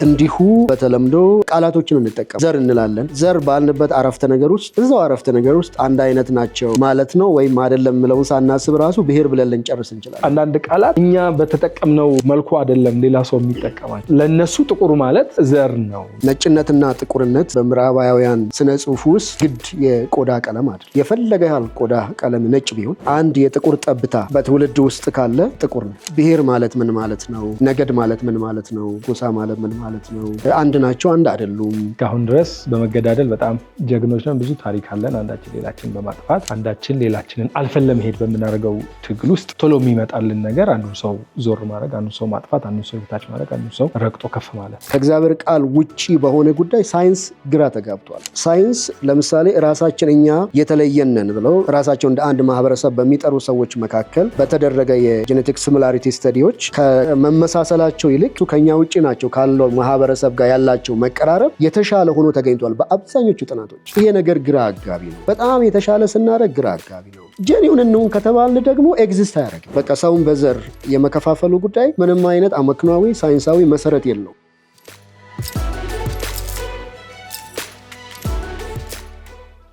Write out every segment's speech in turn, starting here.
እንዲሁ በተለምዶ ቃላቶችን እንጠቀም ዘር እንላለን። ዘር ባልንበት አረፍተ ነገር ውስጥ እዛው አረፍተ ነገር ውስጥ አንድ አይነት ናቸው ማለት ነው ወይም አይደለም ምለውን ሳናስብ ራሱ ብሔር ብለን ልንጨርስ እንችላለን። አንዳንድ ቃላት እኛ በተጠቀምነው መልኩ አይደለም ሌላ ሰው የሚጠቀማቸው። ለነሱ ጥቁር ማለት ዘር ነው። ነጭነትና ጥቁርነት በምዕራባውያን ስነ ጽሁፍ ውስጥ ግድ የቆዳ ቀለም አይደል። የፈለገ ያህል ቆዳ ቀለም ነጭ ቢሆን አንድ የጥቁር ጠብታ በትውልድ ውስጥ ካለ ጥቁር ነው። ብሔር ማለት ምን ማለት ነው? ነገድ ማለት ምን ማለት ነው? ጎሳ ማለት ምን ማለት ነው? አንድ ናቸው፣ አንድ አይደሉም። እስካሁን ድረስ በመገዳደል በጣም ጀግኖች ነን። ብዙ ታሪክ አለን። አንዳችን ሌላችንን በማጥፋት አንዳችን ሌላችንን አልፈን ለመሄድ በምናደርገው ትግል ውስጥ ቶሎ የሚመጣልን ነገር አንዱ ሰው ዞር ማድረግ፣ አንዱ ሰው ማጥፋት፣ አንዱ ሰው ታች ማድረግ፣ አንዱ ሰው ረግጦ ከፍ ማለት። ከእግዚአብሔር ቃል ውጪ በሆነ ጉዳይ ሳይንስ ግራ ተጋብቷል። ሳይንስ ለምሳሌ ራሳችን እኛ የተለየንን ብለው ራሳቸው እንደ አንድ ማህበረሰብ በሚጠሩ ሰዎች መካከል በተደረገ የጄኔቲክ ሲሚላሪቲ ስተዲዎች ከመመሳሰላቸው ይልቅ ከኛ ውጪ ናቸው ካለው ማህበረሰብ ጋር ያላቸው መቀራረብ የተሻለ ሆኖ ተገኝቷል በአብዛኞቹ ጥናቶች። ይሄ ነገር ግራ አጋቢ ነው። በጣም የተሻለ ስናደርግ ግራ አጋቢ ነው። ጀኒውን እንሁን ከተባልን ደግሞ ኤግዚስት አያደርግም። በቃ ሰውን በዘር የመከፋፈሉ ጉዳይ ምንም አይነት አመክኗዊ ሳይንሳዊ መሰረት የለው።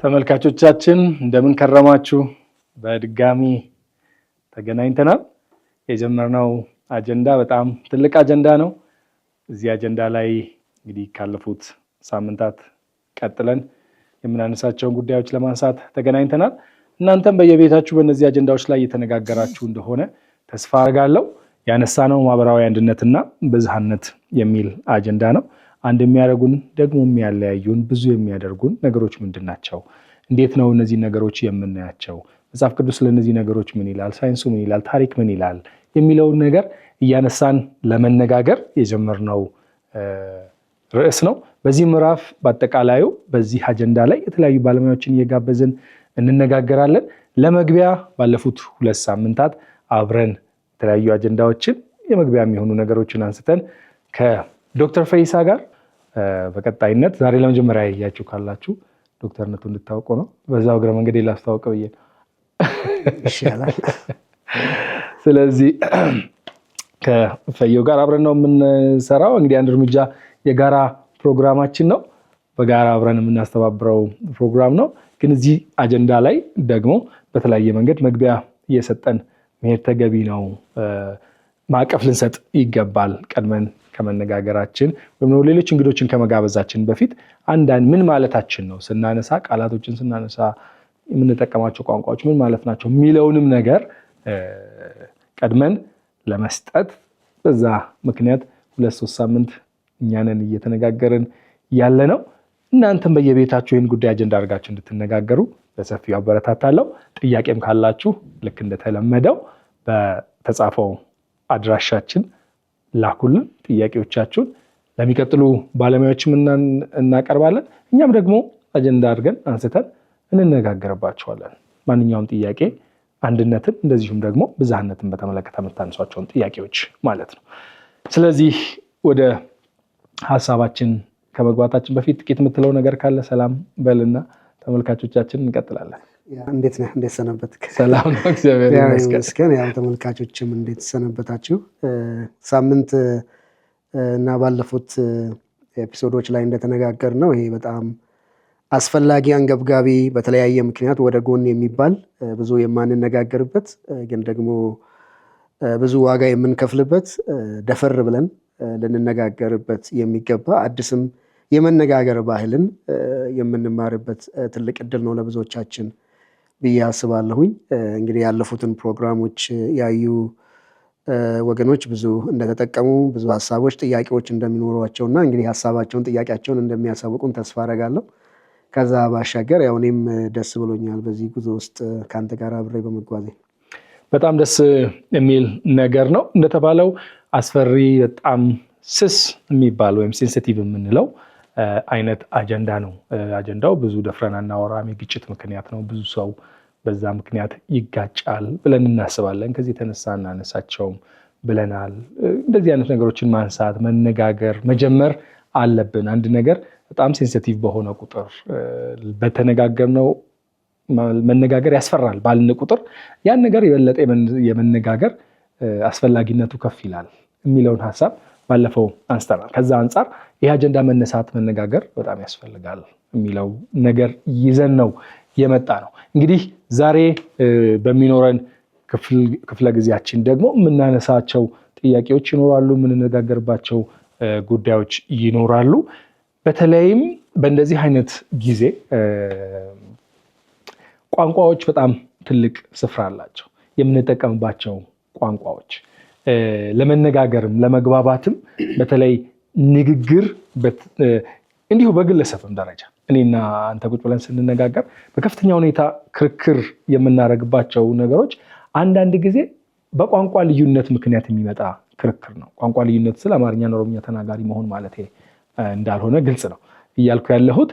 ተመልካቾቻችን እንደምን ከረማችሁ? በድጋሚ ተገናኝተናል። የጀመርነው አጀንዳ በጣም ትልቅ አጀንዳ ነው። እዚህ አጀንዳ ላይ እንግዲህ ካለፉት ሳምንታት ቀጥለን የምናነሳቸውን ጉዳዮች ለማንሳት ተገናኝተናል። እናንተም በየቤታችሁ በእነዚህ አጀንዳዎች ላይ እየተነጋገራችሁ እንደሆነ ተስፋ አድርጋለሁ። ያነሳነው ማህበራዊ አንድነትና ብዝሃነት የሚል አጀንዳ ነው። አንድ የሚያደርጉን ደግሞ የሚያለያዩን ብዙ የሚያደርጉን ነገሮች ምንድን ናቸው? እንዴት ነው እነዚህ ነገሮች የምናያቸው? መጽሐፍ ቅዱስ ለእነዚህ ነገሮች ምን ይላል? ሳይንሱ ምን ይላል? ታሪክ ምን ይላል? የሚለውን ነገር እያነሳን ለመነጋገር የጀመርነው ርዕስ ነው። በዚህ ምዕራፍ በአጠቃላዩ በዚህ አጀንዳ ላይ የተለያዩ ባለሙያዎችን እየጋበዝን እንነጋገራለን። ለመግቢያ ባለፉት 2 ሳምንታት አብረን የተለያዩ አጀንዳዎችን የመግቢያ የሚሆኑ ነገሮችን አንስተን ከዶክተር ፈይሳ ጋር በቀጣይነት ዛሬ ለመጀመሪያ ያያችሁ ካላችሁ ዶክተርነቱ እንድታውቁ ነው። በዛው እግረ መንገድ ላስታውቀው ብዬ ነው። ይሻላል። ስለዚህ ከፈየው ጋር አብረን ነው የምንሰራው። እንግዲህ አንድ እርምጃ የጋራ ፕሮግራማችን ነው። በጋራ አብረን የምናስተባብረው ፕሮግራም ነው። ግን እዚህ አጀንዳ ላይ ደግሞ በተለያየ መንገድ መግቢያ እየሰጠን መሄድ ተገቢ ነው። ማዕቀፍ ልንሰጥ ይገባል። ቀድመን ከመነጋገራችን ወይም ሌሎች እንግዶችን ከመጋበዛችን በፊት አንዳንድ ምን ማለታችን ነው ስናነሳ፣ ቃላቶችን ስናነሳ የምንጠቀማቸው ቋንቋዎች ምን ማለት ናቸው የሚለውንም ነገር ቀድመን ለመስጠት በዛ ምክንያት 2-3 ሳምንት እኛንን እየተነጋገርን ያለ ነው። እናንተም በየቤታችሁ ይህን ጉዳይ አጀንዳ አድርጋችሁ እንድትነጋገሩ በሰፊው አበረታታለሁ። ጥያቄም ካላችሁ ልክ እንደተለመደው በተጻፈው አድራሻችን ላኩልን። ጥያቄዎቻችሁን ለሚቀጥሉ ባለሙያዎችም እናቀርባለን። እኛም ደግሞ አጀንዳ አድርገን አንስተን እንነጋገርባቸዋለን። ማንኛውም ጥያቄ አንድነትን እንደዚሁም ደግሞ ብዝሃነትን በተመለከተ የምታነሷቸውን ጥያቄዎች ማለት ነው። ስለዚህ ወደ ሀሳባችን ከመግባታችን በፊት ጥቂት የምትለው ነገር ካለ ሰላም በልና ተመልካቾቻችን እንቀጥላለን። እንዴት ነህ? እንዴት ሰነበትክ? ሰላም ነው፣ እግዚአብሔር ይመስገን። ያው ተመልካቾችም እንዴት ሰነበታችሁ? ሳምንት እና ባለፉት ኤፒሶዶች ላይ እንደተነጋገር ነው ይሄ በጣም አስፈላጊ አንገብጋቢ በተለያየ ምክንያት ወደ ጎን የሚባል ብዙ የማንነጋገርበት ግን ደግሞ ብዙ ዋጋ የምንከፍልበት ደፈር ብለን ልንነጋገርበት የሚገባ አዲስም የመነጋገር ባህልን የምንማርበት ትልቅ እድል ነው ለብዙዎቻችን ብዬ አስባለሁኝ። እንግዲህ ያለፉትን ፕሮግራሞች ያዩ ወገኖች ብዙ እንደተጠቀሙ ብዙ ሀሳቦች፣ ጥያቄዎች እንደሚኖሯቸውና እንግዲህ ሀሳባቸውን ጥያቄያቸውን እንደሚያሳውቁን ተስፋ አደርጋለሁ። ከዛ ባሻገር ያው እኔም ደስ ብሎኛል በዚህ ጉዞ ውስጥ ከአንተ ጋር አብሬ በመጓዜ። በጣም ደስ የሚል ነገር ነው። እንደተባለው አስፈሪ በጣም ስስ የሚባል ወይም ሴንሲቲቭ የምንለው አይነት አጀንዳ ነው። አጀንዳው ብዙ ደፍረን አናወራም። የግጭት ምክንያት ነው። ብዙ ሰው በዛ ምክንያት ይጋጫል ብለን እናስባለን። ከዚህ የተነሳ እናነሳቸውም ብለናል። እንደዚህ አይነት ነገሮችን ማንሳት፣ መነጋገር መጀመር አለብን። አንድ ነገር በጣም ሴንሲቲቭ በሆነ ቁጥር በተነጋገርነው መነጋገር ያስፈራል ባልን ቁጥር ያን ነገር የበለጠ የመነጋገር አስፈላጊነቱ ከፍ ይላል የሚለውን ሀሳብ ባለፈው አንስተናል። ከዛ አንጻር ይህ አጀንዳ መነሳት መነጋገር በጣም ያስፈልጋል የሚለው ነገር ይዘን ነው የመጣ ነው። እንግዲህ ዛሬ በሚኖረን ክፍለ ጊዜያችን ደግሞ የምናነሳቸው ጥያቄዎች ይኖራሉ፣ የምንነጋገርባቸው ጉዳዮች ይኖራሉ። በተለይም በእንደዚህ አይነት ጊዜ ቋንቋዎች በጣም ትልቅ ስፍራ አላቸው። የምንጠቀምባቸው ቋንቋዎች ለመነጋገርም ለመግባባትም በተለይ ንግግር እንዲሁ በግለሰብም ደረጃ እኔና አንተ ቁጭ ብለን ስንነጋገር በከፍተኛ ሁኔታ ክርክር የምናደርግባቸው ነገሮች አንዳንድ ጊዜ በቋንቋ ልዩነት ምክንያት የሚመጣ ክርክር ነው። ቋንቋ ልዩነት ስለ አማርኛና ኦሮምኛ ተናጋሪ መሆን ማለት እንዳልሆነ ግልጽ ነው እያልኩ ያለሁት።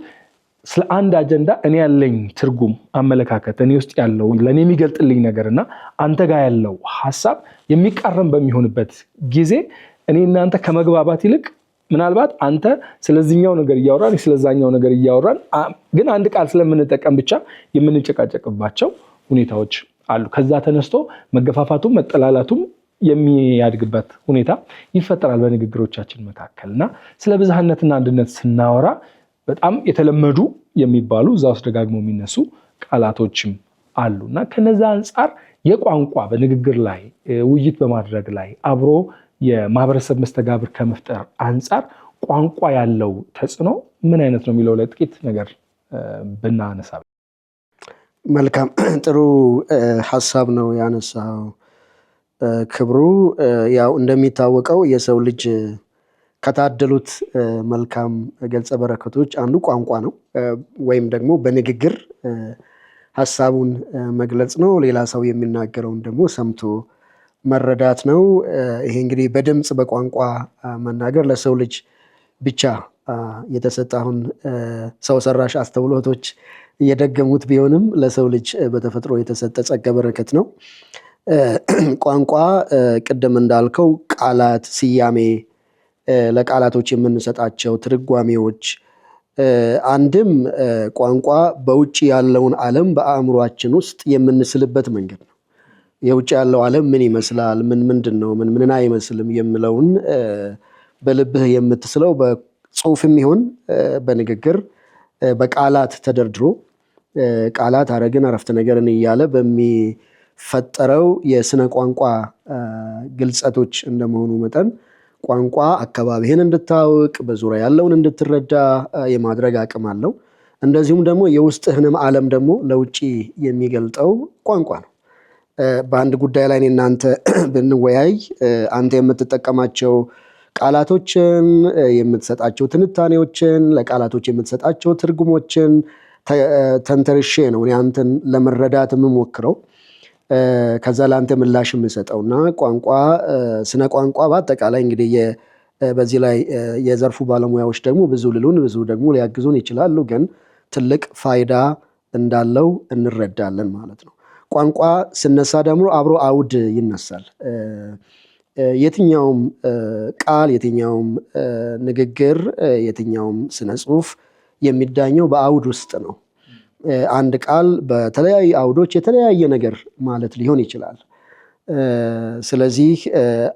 ስለ አንድ አጀንዳ እኔ ያለኝ ትርጉም፣ አመለካከት፣ እኔ ውስጥ ያለው ለእኔ የሚገልጥልኝ ነገርና አንተ ጋር ያለው ሀሳብ የሚቃረም በሚሆንበት ጊዜ እኔ እናንተ ከመግባባት ይልቅ ምናልባት አንተ ስለዚህኛው ነገር እያወራን ስለዛኛው ነገር እያወራን ግን አንድ ቃል ስለምንጠቀም ብቻ የምንጨቃጨቅባቸው ሁኔታዎች አሉ። ከዛ ተነስቶ መገፋፋቱም መጠላላቱም የሚያድግበት ሁኔታ ይፈጠራል በንግግሮቻችን መካከል እና ስለ ብዝሃነትና አንድነት ስናወራ በጣም የተለመዱ የሚባሉ እዛ ውስጥ ደጋግሞ የሚነሱ ቃላቶችም አሉ እና ከነዛ አንጻር የቋንቋ በንግግር ላይ ውይይት በማድረግ ላይ አብሮ የማህበረሰብ መስተጋብር ከመፍጠር አንጻር ቋንቋ ያለው ተጽዕኖ ምን አይነት ነው የሚለው ላይ ጥቂት ነገር ብናነሳ። መልካም፣ ጥሩ ሀሳብ ነው ያነሳው ክብሩ። ያው እንደሚታወቀው የሰው ልጅ ከታደሉት መልካም ገጸ በረከቶች አንዱ ቋንቋ ነው፣ ወይም ደግሞ በንግግር ሀሳቡን መግለጽ ነው። ሌላ ሰው የሚናገረውን ደግሞ ሰምቶ መረዳት ነው። ይሄ እንግዲህ በድምፅ በቋንቋ መናገር ለሰው ልጅ ብቻ የተሰጠ አሁን ሰው ሰራሽ አስተውሎቶች እየደገሙት ቢሆንም ለሰው ልጅ በተፈጥሮ የተሰጠ ጸጋ በረከት ነው። ቋንቋ ቅድም እንዳልከው ቃላት፣ ስያሜ፣ ለቃላቶች የምንሰጣቸው ትርጓሜዎች፣ አንድም ቋንቋ በውጭ ያለውን ዓለም በአእምሯችን ውስጥ የምንስልበት መንገድ ነው። የውጭ ያለው ዓለም ምን ይመስላል፣ ምንድን ነው፣ ምንን አይመስልም የሚለውን በልብህ የምትስለው በጽሁፍም ይሁን በንግግር በቃላት ተደርድሮ ቃላት ሐረግን አረፍተ ነገርን እያለ በሚፈጠረው የስነ ቋንቋ ግልጸቶች እንደመሆኑ መጠን ቋንቋ አካባቢህን እንድታውቅ በዙሪያ ያለውን እንድትረዳ የማድረግ አቅም አለው። እንደዚሁም ደግሞ የውስጥህንም ዓለም ደግሞ ለውጭ የሚገልጠው ቋንቋ ነው። በአንድ ጉዳይ ላይ እናንተ ብንወያይ አንተ የምትጠቀማቸው ቃላቶችን፣ የምትሰጣቸው ትንታኔዎችን፣ ለቃላቶች የምትሰጣቸው ትርጉሞችን ተንተርሼ ነው እኔ አንተን ለመረዳት የምሞክረው፣ ከዛ ለአንተ ምላሽ የምሰጠው እና ቋንቋ ስነ ቋንቋ በአጠቃላይ እንግዲህ በዚህ ላይ የዘርፉ ባለሙያዎች ደግሞ ብዙ ልሉን ብዙ ደግሞ ሊያግዙን ይችላሉ፣ ግን ትልቅ ፋይዳ እንዳለው እንረዳለን ማለት ነው። ቋንቋ ስነሳ ደግሞ አብሮ አውድ ይነሳል። የትኛውም ቃል፣ የትኛውም ንግግር፣ የትኛውም ስነ ጽሁፍ የሚዳኘው በአውድ ውስጥ ነው። አንድ ቃል በተለያዩ አውዶች የተለያየ ነገር ማለት ሊሆን ይችላል። ስለዚህ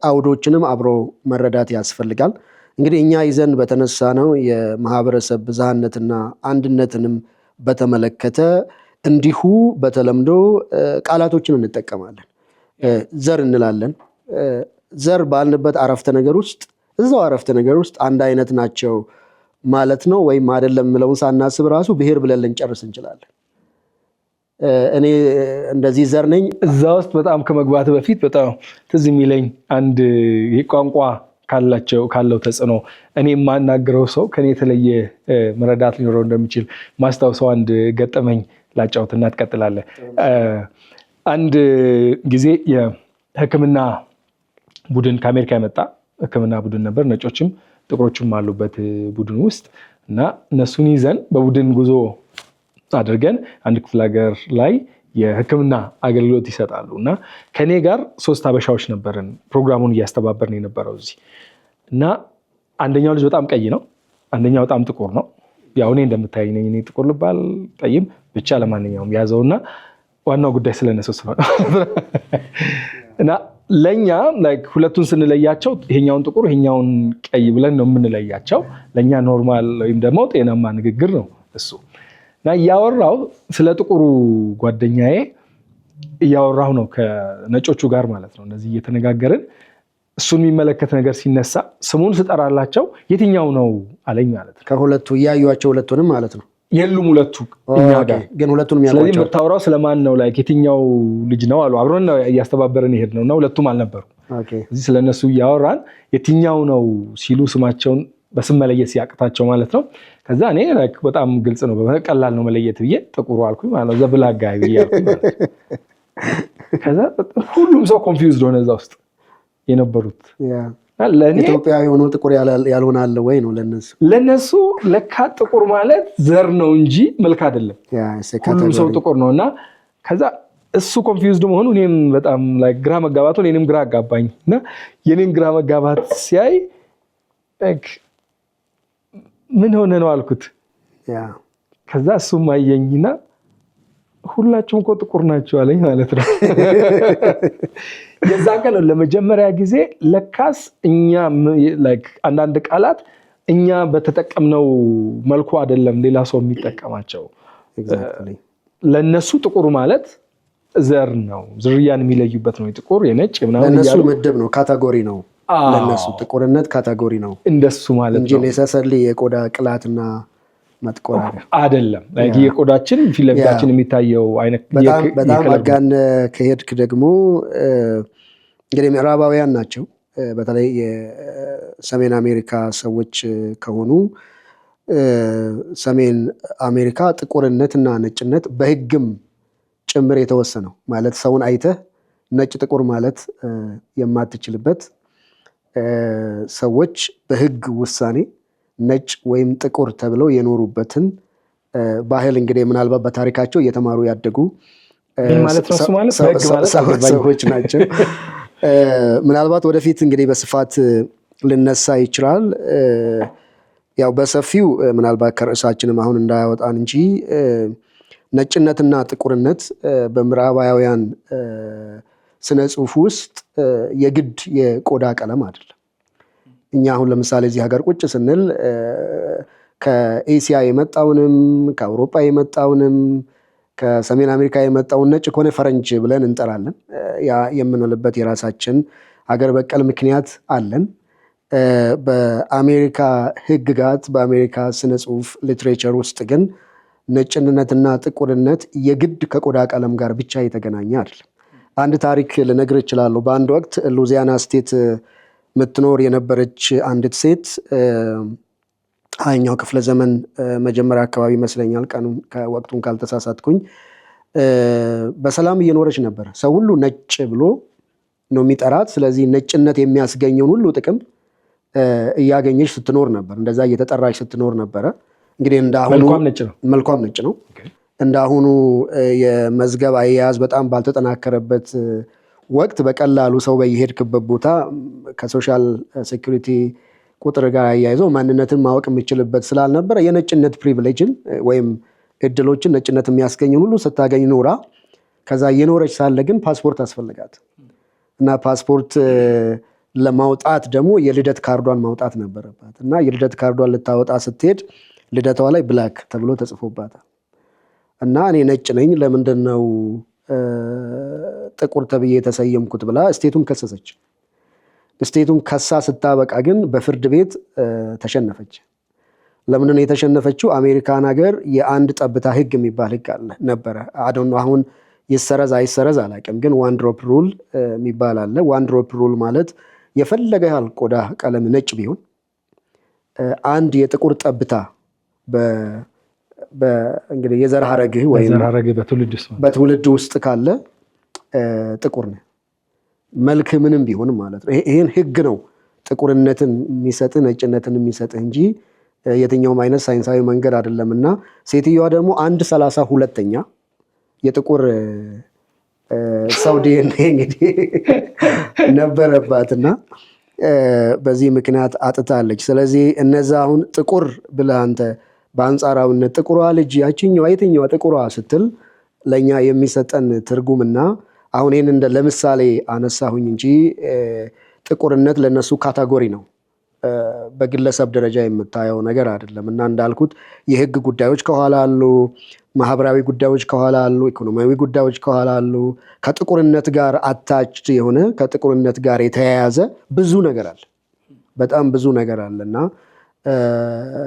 አውዶችንም አብሮ መረዳት ያስፈልጋል። እንግዲህ እኛ ይዘን በተነሳ ነው የማህበረሰብ ብዝሃነትና አንድነትንም በተመለከተ እንዲሁ በተለምዶ ቃላቶችን እንጠቀማለን። ዘር እንላለን። ዘር ባልንበት አረፍተ ነገር ውስጥ እዛው አረፍተ ነገር ውስጥ አንድ አይነት ናቸው ማለት ነው ወይም አይደለም የምለውን ሳናስብ ራሱ ብሔር ብለን ልንጨርስ እንችላለን። እኔ እንደዚህ ዘር ነኝ። እዛ ውስጥ በጣም ከመግባት በፊት በጣም ትዝ የሚለኝ አንድ ቋንቋ ካለው ተጽዕኖ እኔ የማናገረው ሰው ከኔ የተለየ መረዳት ሊኖረው እንደሚችል ማስታወሰው አንድ ገጠመኝ ላጫውትና ትቀጥላለህ። አንድ ጊዜ የሕክምና ቡድን ከአሜሪካ የመጣ ሕክምና ቡድን ነበር። ነጮችም ጥቁሮችም አሉበት ቡድን ውስጥ እና እነሱን ይዘን በቡድን ጉዞ አድርገን አንድ ክፍለ ሀገር ላይ የሕክምና አገልግሎት ይሰጣሉ እና ከኔ ጋር 3 አበሻዎች ነበርን። ፕሮግራሙን እያስተባበርን የነበረው እዚህ እና አንደኛው ልጅ በጣም ቀይ ነው፣ አንደኛው በጣም ጥቁር ነው። ያው እኔ እንደምታይ ነኝ፣ እኔ ጥቁር ልባል ቀይም ብቻ ለማንኛውም ያዘውና ዋናው ጉዳይ ስለነሱ ስለሆነ እና ለኛ ላይክ ሁለቱን ስንለያቸው ይሄኛውን ጥቁር ይሄኛውን ቀይ ብለን ነው የምንለያቸው። ለኛ ኖርማል ወይም ደግሞ ጤናማ ንግግር ነው እሱ። እና እያወራው ስለ ጥቁሩ ጓደኛዬ እያወራሁ ነው ከነጮቹ ጋር ማለት ነው። እነዚህ እየተነጋገርን እሱን የሚመለከት ነገር ሲነሳ ስሙን ስጠራላቸው የትኛው ነው አለኝ ማለት ነው። ከሁለቱ እያዩዋቸው ሁለቱንም ማለት ነው። የሉም ሁለቱ እኛ ጋር ግን ሁለቱንም ያሏቸው። ስለዚህ የምታወራው ስለማን ነው ላይክ የትኛው ልጅ ነው አሉ። አብረን ነው እያስተባበረን ይሄድ ነውና ሁለቱም አልነበሩ። እዚህ ስለነሱ እያወራን የትኛው ነው ሲሉ ስማቸውን በስም መለየት ሲያቅታቸው ማለት ነው። ከዛ እኔ ላይክ በጣም ግልጽ ነው በቀላል ነው መለየት ብዬ ጥቁሩ አልኩኝ ማለት ነው። ዘብላ ጋይ ብዬ አልኩኝ ማለት ነው። ከዛ ሁሉም ሰው ኮንፊውዝድ ሆነ እዛ ውስጥ የነበሩት። ኢትዮጵያዊ ሆኖ ጥቁር ያልሆነ አለ ወይ ነው ለነሱ ለካ ጥቁር ማለት ዘር ነው እንጂ መልክ አይደለም። ሁሉም ሰው ጥቁር ነው። እና ከዛ እሱ ኮንፊውዝድ መሆኑ እኔም በጣም ግራ መጋባቱ እኔንም ግራ አጋባኝ። እና የኔን ግራ መጋባት ሲያይ ምን ሆነ ነው አልኩት። ከዛ እሱም አየኝና ሁላችሁም እኮ ጥቁር ናቸው አለኝ ማለት ነው። የዛ ቀን ለመጀመሪያ ጊዜ ለካስ እኛ አንዳንድ ቃላት እኛ በተጠቀምነው መልኩ አይደለም ሌላ ሰው የሚጠቀማቸው። ለነሱ ጥቁር ማለት ዘር ነው፣ ዝርያን የሚለዩበት ነው። ጥቁር የነጭ ምናምን ለነሱ ምድብ ነው፣ ካቴጎሪ ነው። ለነሱ ጥቁርነት ካቴጎሪ ነው እንደሱ ማለት ነው እንጂ ኔሰሰርሊ የቆዳ ቅላትና መጥቆር አይደለም። የቆዳችን ፊት ለፊታችን የሚታየው አይነት በጣም አጋን ከሄድክ ደግሞ እንግዲህ ምዕራባውያን ናቸው። በተለይ የሰሜን አሜሪካ ሰዎች ከሆኑ ሰሜን አሜሪካ ጥቁርነትና ነጭነት በሕግም ጭምር የተወሰነው ማለት ሰውን አይተህ ነጭ ጥቁር ማለት የማትችልበት ሰዎች በሕግ ውሳኔ ነጭ ወይም ጥቁር ተብለው የኖሩበትን ባህል እንግዲህ ምናልባት በታሪካቸው እየተማሩ ያደጉ ሰዎች ናቸው። ምናልባት ወደፊት እንግዲህ በስፋት ልነሳ ይችላል። ያው በሰፊው ምናልባት ከርዕሳችንም አሁን እንዳያወጣን እንጂ ነጭነትና ጥቁርነት በምዕራባውያን ስነ ጽሑፍ ውስጥ የግድ የቆዳ ቀለም አይደለም። እኛ አሁን ለምሳሌ እዚህ ሀገር ቁጭ ስንል ከኤሲያ የመጣውንም ከአውሮፓ የመጣውንም ከሰሜን አሜሪካ የመጣውን ነጭ ከሆነ ፈረንጅ ብለን እንጠራለን። ያ የምንልበት የራሳችን ሀገር በቀል ምክንያት አለን። በአሜሪካ ሕግጋት በአሜሪካ ስነ ጽሑፍ ሊትሬቸር ውስጥ ግን ነጭነትና ጥቁርነት የግድ ከቆዳ ቀለም ጋር ብቻ የተገናኘ አይደለም። አንድ ታሪክ ልነግር እችላለሁ። በአንድ ወቅት ሉዚያና ስቴት ምትኖር የነበረች አንዲት ሴት 20ኛው ክፍለ ዘመን መጀመሪያ አካባቢ ይመስለኛል፣ ወቅቱን ካልተሳሳትኩኝ፣ በሰላም እየኖረች ነበር። ሰው ሁሉ ነጭ ብሎ ነው የሚጠራት። ስለዚህ ነጭነት የሚያስገኘውን ሁሉ ጥቅም እያገኘች ስትኖር ነበር። እንደዛ እየተጠራች ስትኖር ነበረ። እንግዲህ እንዳሁኑ መልኳም ነጭ ነው። እንዳሁኑ የመዝገብ አያያዝ በጣም ባልተጠናከረበት ወቅት በቀላሉ ሰው በየሄድክበት ቦታ ከሶሻል ሴኩሪቲ ቁጥር ጋር አያይዘው ማንነትን ማወቅ የሚችልበት ስላልነበረ የነጭነት ፕሪቪሌጅን ወይም እድሎችን ነጭነት የሚያስገኝን ሁሉ ስታገኝ ኖራ። ከዛ እየኖረች ሳለ ግን ፓስፖርት አስፈልጋት እና ፓስፖርት ለማውጣት ደግሞ የልደት ካርዷን ማውጣት ነበረባት እና የልደት ካርዷን ልታወጣ ስትሄድ ልደቷ ላይ ብላክ ተብሎ ተጽፎባታል። እና እኔ ነጭ ነኝ ለምንድን ነው ጥቁር ተብዬ የተሰየምኩት ብላ ስቴቱን ከሰሰች። ስቴቱን ከሳ ስታበቃ ግን በፍርድ ቤት ተሸነፈች። ለምንድን ነው የተሸነፈችው? አሜሪካን ሀገር የአንድ ጠብታ ሕግ የሚባል ሕግ አለ ነበረ። አሁን አሁን ይሰረዝ አይሰረዝ አላውቅም፣ ግን ዋን ድሮፕ ሩል የሚባል አለ። ዋን ድሮፕ ሩል ማለት የፈለገ ያህል ቆዳ ቀለም ነጭ ቢሆን አንድ የጥቁር ጠብታ እንግዲህ የዘር ሐረግህ ወይም በትውልድ ውስጥ ካለ ጥቁር ነህ፣ መልክ ምንም ቢሆን ማለት ነው። ይሄን ሕግ ነው ጥቁርነትን የሚሰጥህ ነጭነትን የሚሰጥህ እንጂ የትኛውም አይነት ሳይንሳዊ መንገድ አይደለም። እና ሴትዮዋ ደግሞ 1/32 የጥቁር ሰው ዲኤንኤ እንግዲህ ነበረባትና በዚህ ምክንያት አጥታለች። ስለዚህ እነዛ አሁን ጥቁር ብለህ አንተ በአንጻራዊነት ጥቁሯ ልጅ ያችኛዋ የትኛዋ ጥቁሯ ስትል ለእኛ የሚሰጠን ትርጉምና አሁን ይህን እንደ ለምሳሌ አነሳሁኝ እንጂ ጥቁርነት ለነሱ ካታጎሪ ነው፣ በግለሰብ ደረጃ የምታየው ነገር አይደለም። እና እንዳልኩት የህግ ጉዳዮች ከኋላ አሉ፣ ማህበራዊ ጉዳዮች ከኋላ አሉ፣ ኢኮኖሚያዊ ጉዳዮች ከኋላ አሉ። ከጥቁርነት ጋር አታችድ የሆነ ከጥቁርነት ጋር የተያያዘ ብዙ ነገር አለ፣ በጣም ብዙ ነገር አለ እና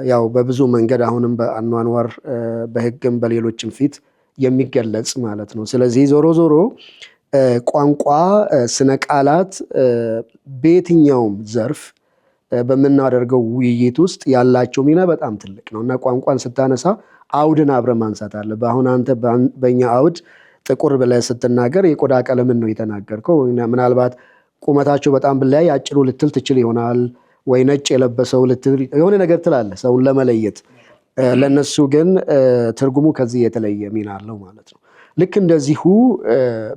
ያው በብዙ መንገድ አሁንም በአኗኗር በህግም በሌሎችም ፊት የሚገለጽ ማለት ነው። ስለዚህ ዞሮ ዞሮ ቋንቋ፣ ስነ ቃላት በየትኛውም ዘርፍ በምናደርገው ውይይት ውስጥ ያላቸው ሚና በጣም ትልቅ ነው እና ቋንቋን ስታነሳ አውድን አብረ ማንሳት አለ። አሁን አንተ በእኛ አውድ ጥቁር ብለህ ስትናገር የቆዳ ቀለምን ነው የተናገርከው። ምናልባት ቁመታቸው በጣም ብለያይ አጭሩ ልትል ትችል ይሆናል፣ ወይ ነጭ የለበሰው ልትል የሆነ ነገር ትላለህ ሰውን ለመለየት። ለነሱ ግን ትርጉሙ ከዚህ የተለየ ሚና አለው ማለት ነው። ልክ እንደዚሁ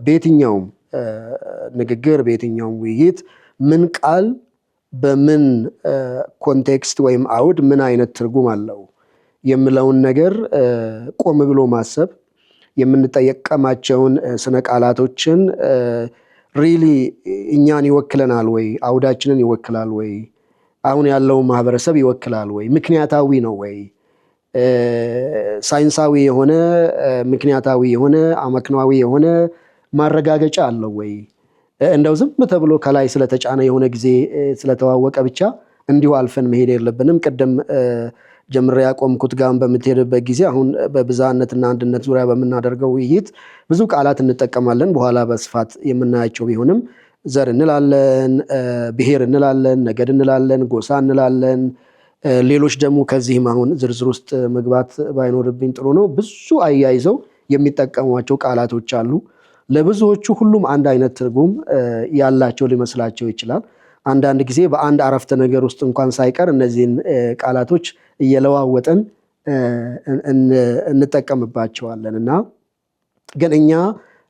በየትኛውም ንግግር በየትኛውም ውይይት ምን ቃል በምን ኮንቴክስት ወይም አውድ ምን አይነት ትርጉም አለው የምለውን ነገር ቆም ብሎ ማሰብ፣ የምንጠቀማቸውን ስነ ቃላቶችን ሪሊ እኛን ይወክለናል ወይ፣ አውዳችንን ይወክላል ወይ፣ አሁን ያለውን ማህበረሰብ ይወክላል ወይ፣ ምክንያታዊ ነው ወይ፣ ሳይንሳዊ የሆነ ምክንያታዊ የሆነ አመክንዋዊ የሆነ ማረጋገጫ አለው ወይ? እንደው ዝም ተብሎ ከላይ ስለተጫነ የሆነ ጊዜ ስለተዋወቀ ብቻ እንዲሁ አልፈን መሄድ የለብንም። ቅድም ጀምሬ ያቆምኩት ጋር በምትሄድበት ጊዜ አሁን በብዝሃነትና አንድነት ዙሪያ በምናደርገው ውይይት ብዙ ቃላት እንጠቀማለን፣ በኋላ በስፋት የምናያቸው ቢሆንም ዘር እንላለን፣ ብሔር እንላለን፣ ነገድ እንላለን፣ ጎሳ እንላለን። ሌሎች ደግሞ ከዚህም አሁን ዝርዝር ውስጥ መግባት ባይኖርብኝ ጥሩ ነው። ብዙ አያይዘው የሚጠቀሟቸው ቃላቶች አሉ። ለብዙዎቹ ሁሉም አንድ አይነት ትርጉም ያላቸው ሊመስላቸው ይችላል። አንዳንድ ጊዜ በአንድ አረፍተ ነገር ውስጥ እንኳን ሳይቀር እነዚህን ቃላቶች እየለዋወጠን እንጠቀምባቸዋለን እና ግን እኛ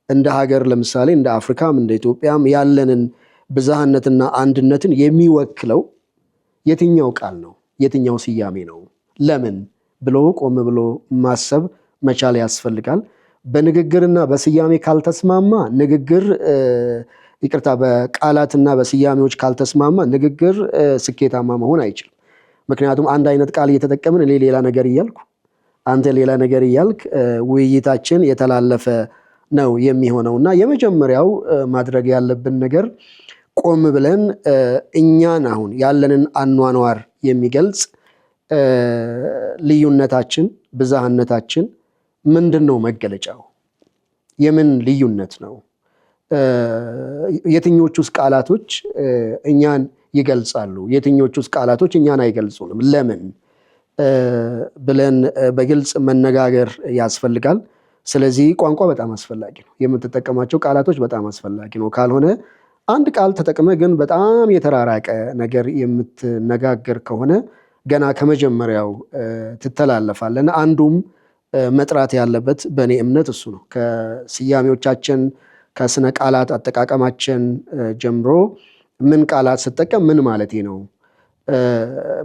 እንደ ሀገር ለምሳሌ እንደ አፍሪካም እንደ ኢትዮጵያም ያለንን ብዝሃነትና አንድነትን የሚወክለው የትኛው ቃል ነው? የትኛው ስያሜ ነው? ለምን ብሎ ቆም ብሎ ማሰብ መቻል ያስፈልጋል። በንግግርና በስያሜ ካልተስማማ ንግግር ይቅርታ፣ በቃላትና በስያሜዎች ካልተስማማ ንግግር ስኬታማ መሆን አይችልም። ምክንያቱም አንድ አይነት ቃል እየተጠቀምን እኔ ሌላ ነገር እያልኩ አንተ ሌላ ነገር እያልክ ውይይታችን የተላለፈ ነው የሚሆነውና የመጀመሪያው ማድረግ ያለብን ነገር ቆም ብለን እኛን አሁን ያለንን አኗኗር የሚገልጽ ልዩነታችን፣ ብዝሃነታችን ምንድን ነው? መገለጫው የምን ልዩነት ነው? የትኞቹስ ቃላቶች እኛን ይገልጻሉ? የትኞቹስ ቃላቶች እኛን አይገልጹንም? ለምን ብለን በግልጽ መነጋገር ያስፈልጋል። ስለዚህ ቋንቋ በጣም አስፈላጊ ነው። የምትጠቀማቸው ቃላቶች በጣም አስፈላጊ ነው። ካልሆነ አንድ ቃል ተጠቅመ ግን በጣም የተራራቀ ነገር የምትነጋገር ከሆነ ገና ከመጀመሪያው ትተላለፋለን። አንዱም መጥራት ያለበት በእኔ እምነት እሱ ነው። ከስያሜዎቻችን ከስነ ቃላት አጠቃቀማችን ጀምሮ ምን ቃላት ስጠቀም ምን ማለቴ ነው?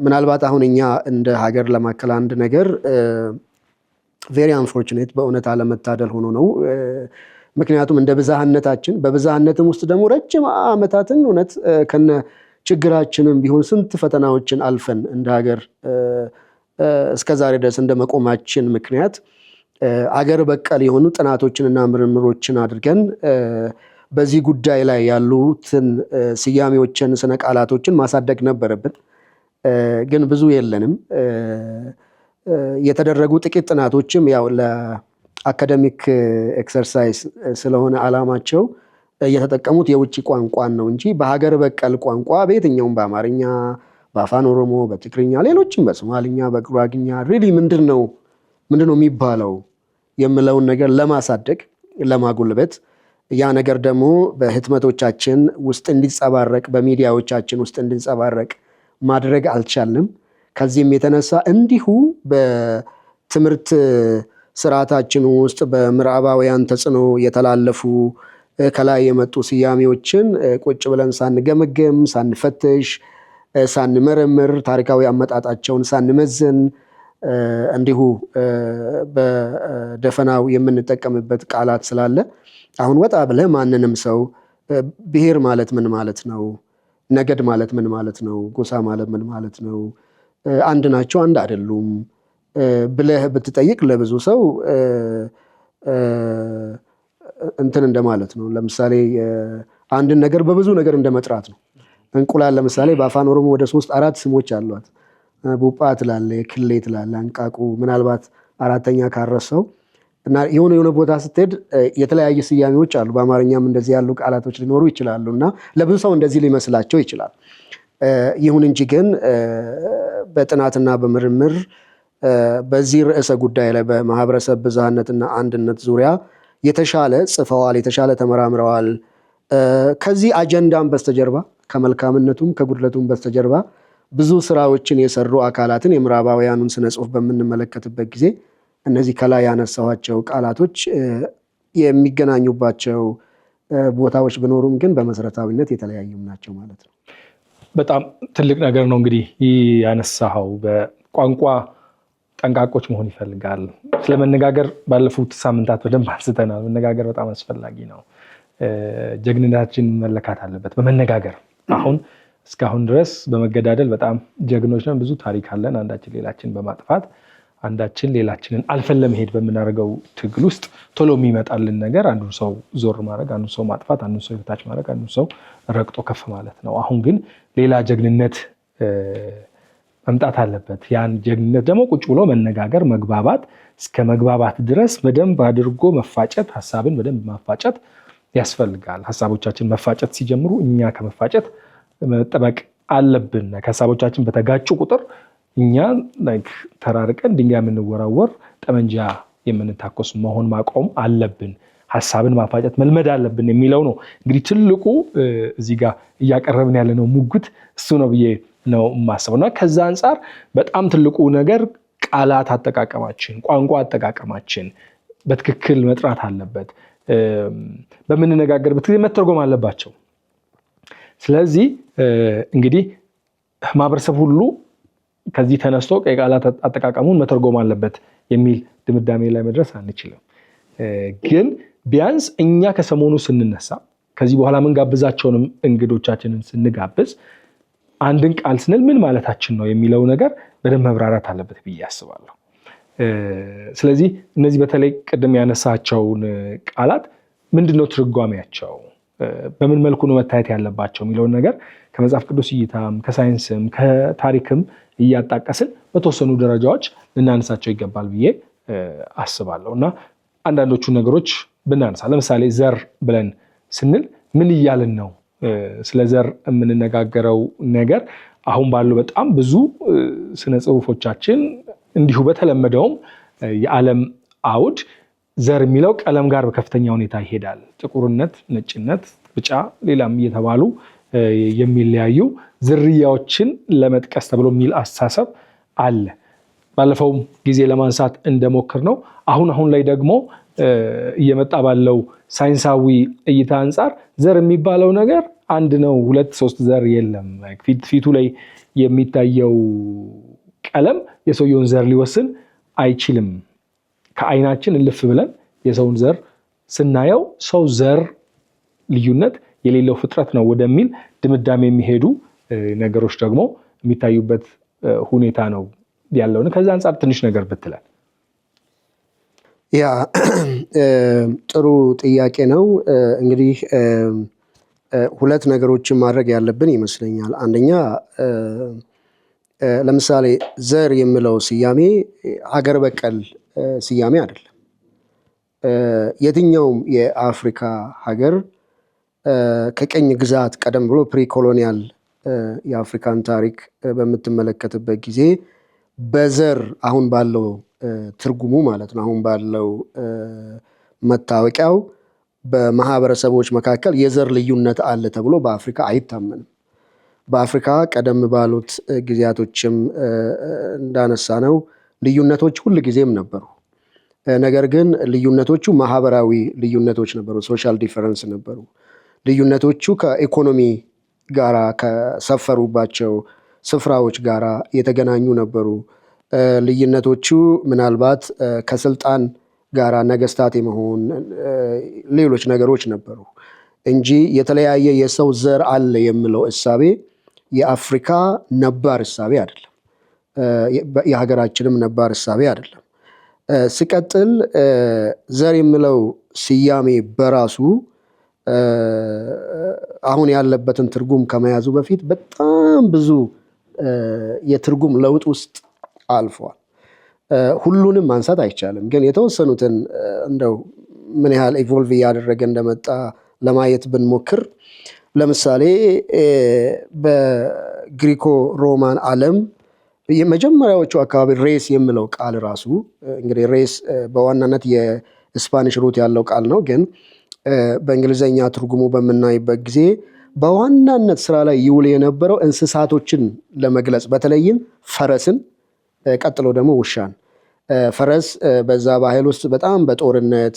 ምናልባት አሁን እኛ እንደ ሀገር ለማከል አንድ ነገር ቬሪ አንፎርቹኔት በእውነት አለመታደል ሆኖ ነው። ምክንያቱም እንደ ብዝሃነታችን በብዝሃነትም ውስጥ ደግሞ ረጅም ዓመታትን እውነት ከነ ችግራችንም ቢሆን ስንት ፈተናዎችን አልፈን እንደ ሀገር እስከዛሬ ድረስ እንደ መቆማችን ምክንያት አገር በቀል የሆኑ ጥናቶችንና ምርምሮችን አድርገን በዚህ ጉዳይ ላይ ያሉትን ስያሜዎችን፣ ስነ ቃላቶችን ማሳደግ ነበረብን። ግን ብዙ የለንም። የተደረጉ ጥቂት ጥናቶችም ያው ለአካደሚክ ኤክሰርሳይዝ ስለሆነ ዓላማቸው እየተጠቀሙት የውጭ ቋንቋን ነው እንጂ በሀገር በቀል ቋንቋ በየትኛውም በአማርኛ፣ በአፋን ኦሮሞ፣ በትግርኛ፣ ሌሎችም በሶማልኛ፣ በጉራግኛ ሪሊ ምንድን ነው የሚባለው የምለውን ነገር ለማሳደግ ለማጎልበት ያ ነገር ደግሞ በህትመቶቻችን ውስጥ እንዲጸባረቅ በሚዲያዎቻችን ውስጥ እንዲጸባረቅ ማድረግ አልቻልንም። ከዚህም የተነሳ እንዲሁ በትምህርት ስርዓታችን ውስጥ በምዕራባውያን ተጽዕኖ የተላለፉ ከላይ የመጡ ስያሜዎችን ቁጭ ብለን ሳንገመገም፣ ሳንፈትሽ፣ ሳንመረምር፣ ታሪካዊ አመጣጣቸውን ሳንመዝን እንዲሁ በደፈናው የምንጠቀምበት ቃላት ስላለ አሁን ወጣ ብለህ ማንንም ሰው ብሔር ማለት ምን ማለት ነው፣ ነገድ ማለት ምን ማለት ነው፣ ጎሳ ማለት ምን ማለት ነው፣ አንድ ናቸው አንድ አይደሉም ብለህ ብትጠይቅ ለብዙ ሰው እንትን እንደማለት ነው። ለምሳሌ አንድን ነገር በብዙ ነገር እንደመጥራት ነው። እንቁላል ለምሳሌ በአፋን ኦሮሞ ወደ 3-4 ስሞች አሏት። ቡጳ ትላለህ፣ ክሌ ትላለህ፣ አንቃቁ፣ ምናልባት አራተኛ ካረሰው እና የሆነ ቦታ ስትሄድ የተለያየ ስያሜዎች አሉ። በአማርኛም እንደዚህ ያሉ ቃላቶች ሊኖሩ ይችላሉ እና ለብዙ ሰው እንደዚህ ሊመስላቸው ይችላል። ይሁን እንጂ ግን በጥናትና በምርምር በዚህ ርዕሰ ጉዳይ ላይ በማህበረሰብ ብዝሃነትና አንድነት ዙሪያ የተሻለ ጽፈዋል፣ የተሻለ ተመራምረዋል። ከዚህ አጀንዳም በስተጀርባ ከመልካምነቱም ከጉድለቱም በስተጀርባ ብዙ ስራዎችን የሰሩ አካላትን የምዕራባውያኑን ስነ ጽሁፍ በምንመለከትበት ጊዜ እነዚህ ከላይ ያነሳኋቸው ቃላቶች የሚገናኙባቸው ቦታዎች ቢኖሩም ግን በመሰረታዊነት የተለያዩም ናቸው ማለት ነው። በጣም ትልቅ ነገር ነው እንግዲህ ይህ ያነሳኸው። በቋንቋ ጠንቃቆች መሆን ይፈልጋል። ስለመነጋገር ባለፉት ሳምንታት በደንብ አንስተናል። መነጋገር በጣም አስፈላጊ ነው። ጀግንነታችን መለካት አለበት በመነጋገር። አሁን እስካሁን ድረስ በመገዳደል በጣም ጀግኖች ነን። ብዙ ታሪክ አለን። አንዳችን ሌላችን በማጥፋት አንዳችን ሌላችንን አልፈን ለመሄድ በምናደርገው ትግል ውስጥ ቶሎ የሚመጣልን ነገር አንዱን ሰው ዞር ማድረግ፣ አንዱን ሰው ማጥፋት፣ አንዱን ሰው የታች ማድረግ፣ አንዱን ሰው ረግጦ ከፍ ማለት ነው። አሁን ግን ሌላ ጀግንነት መምጣት አለበት። ያን ጀግንነት ደግሞ ቁጭ ብሎ መነጋገር፣ መግባባት፣ እስከ መግባባት ድረስ በደንብ አድርጎ መፋጨት፣ ሀሳብን በደንብ ማፋጨት ያስፈልጋል። ሀሳቦቻችን መፋጨት ሲጀምሩ እኛ ከመፋጨት መጠበቅ አለብን። ከሀሳቦቻችን በተጋጩ ቁጥር እኛ ተራርቀን ድንጋይ የምንወራወር ጠመንጃ የምንታኮስ መሆን ማቆም አለብን። ሀሳብን ማፋጨት መልመድ አለብን የሚለው ነው እንግዲህ ትልቁ እዚህ ጋር እያቀረብን ያለነው ሙግት እሱ ነው ብዬ ነው የማስበው። እና ከዛ አንጻር በጣም ትልቁ ነገር ቃላት አጠቃቀማችን፣ ቋንቋ አጠቃቀማችን በትክክል መጥራት አለበት። በምንነጋገርበት ጊዜ መተርጎም አለባቸው። ስለዚህ እንግዲህ ማህበረሰብ ሁሉ ከዚህ ተነስቶ የቃላት አጠቃቀሙን መተርጎም አለበት የሚል ድምዳሜ ላይ መድረስ አንችልም። ግን ቢያንስ እኛ ከሰሞኑ ስንነሳ ከዚህ በኋላ ምንጋብዛቸውንም እንግዶቻችንን ስንጋብዝ አንድን ቃል ስንል ምን ማለታችን ነው የሚለው ነገር በደንብ መብራራት አለበት ብዬ አስባለሁ። ስለዚህ እነዚህ በተለይ ቅድም ያነሳቸውን ቃላት ምንድነው ትርጓሜያቸው፣ በምን መልኩ ነው መታየት ያለባቸው የሚለውን ነገር ከመጽሐፍ ቅዱስ እይታም ከሳይንስም ከታሪክም እያጣቀስን በተወሰኑ ደረጃዎች ልናነሳቸው ይገባል ብዬ አስባለሁ። እና አንዳንዶቹ ነገሮች ብናነሳ ለምሳሌ ዘር ብለን ስንል ምን እያልን ነው? ስለ ዘር የምንነጋገረው ነገር አሁን ባለው በጣም ብዙ ስነ ጽሁፎቻችን እንዲሁ በተለመደውም የዓለም አውድ ዘር የሚለው ቀለም ጋር በከፍተኛ ሁኔታ ይሄዳል። ጥቁርነት፣ ነጭነት፣ ቢጫ ሌላም እየተባሉ የሚለያዩ ዝርያዎችን ለመጥቀስ ተብሎ የሚል አስተሳሰብ አለ። ባለፈው ጊዜ ለማንሳት እንደሞክር ነው አሁን ላይ ደግሞ እየመጣ ባለው ሳይንሳዊ እይታ አንጻር ዘር የሚባለው ነገር አንድ ነው፣ 2-3 ዘር የለም። ፊቱ ላይ የሚታየው ቀለም የሰውየውን ዘር ሊወስን አይችልም። ከአይናችን እልፍ ብለን የሰውን ዘር ስናየው ሰው ዘር ልዩነት የሌለው ፍጥረት ነው ወደሚል ድምዳሜ የሚሄዱ ነገሮች ደግሞ የሚታዩበት ሁኔታ ነው ያለው። ከዛ አንጻር ትንሽ ነገር ብትለን። ያ ጥሩ ጥያቄ ነው። እንግዲህ ሁለት ነገሮችን ማድረግ ያለብን ይመስለኛል። አንደኛ ለምሳሌ ዘር የሚለው ስያሜ ሀገር በቀል ስያሜ አይደለም። የትኛውም የአፍሪካ ሀገር ከቀኝ ግዛት ቀደም ብሎ ፕሪኮሎኒያል የአፍሪካን ታሪክ በምትመለከትበት ጊዜ በዘር አሁን ባለው ትርጉሙ ማለት ነው፣ አሁን ባለው መታወቂያው በማህበረሰቦች መካከል የዘር ልዩነት አለ ተብሎ በአፍሪካ አይታመንም። በአፍሪካ ቀደም ባሉት ጊዜያቶችም እንዳነሳ ነው ልዩነቶች ሁል ጊዜም ነበሩ። ነገር ግን ልዩነቶቹ ማህበራዊ ልዩነቶች ነበሩ፣ ሶሻል ዲፈረንስ ነበሩ። ልዩነቶቹ ከኢኮኖሚ ጋራ ከሰፈሩባቸው ስፍራዎች ጋራ የተገናኙ ነበሩ። ልዩነቶቹ ምናልባት ከስልጣን ጋራ ነገስታት የመሆን ሌሎች ነገሮች ነበሩ እንጂ የተለያየ የሰው ዘር አለ የሚለው እሳቤ የአፍሪካ ነባር እሳቤ አይደለም። የሀገራችንም ነባር እሳቤ አይደለም። ሲቀጥል ዘር የሚለው ስያሜ በራሱ አሁን ያለበትን ትርጉም ከመያዙ በፊት በጣም ብዙ የትርጉም ለውጥ ውስጥ አልፏል። ሁሉንም ማንሳት አይቻልም፣ ግን የተወሰኑትን እንደው ምን ያህል ኢቮልቭ እያደረገ እንደመጣ ለማየት ብንሞክር፣ ለምሳሌ በግሪኮ ሮማን ዓለም የመጀመሪያዎቹ አካባቢ ሬስ የሚለው ቃል ራሱ እንግዲህ ሬስ በዋናነት የስፓኒሽ ሩት ያለው ቃል ነው፣ ግን በእንግሊዘኛ ትርጉሙ በምናይበት ጊዜ በዋናነት ስራ ላይ ይውል የነበረው እንስሳቶችን ለመግለጽ በተለይም ፈረስን፣ ቀጥሎ ደግሞ ውሻን። ፈረስ በዛ ባህል ውስጥ በጣም በጦርነት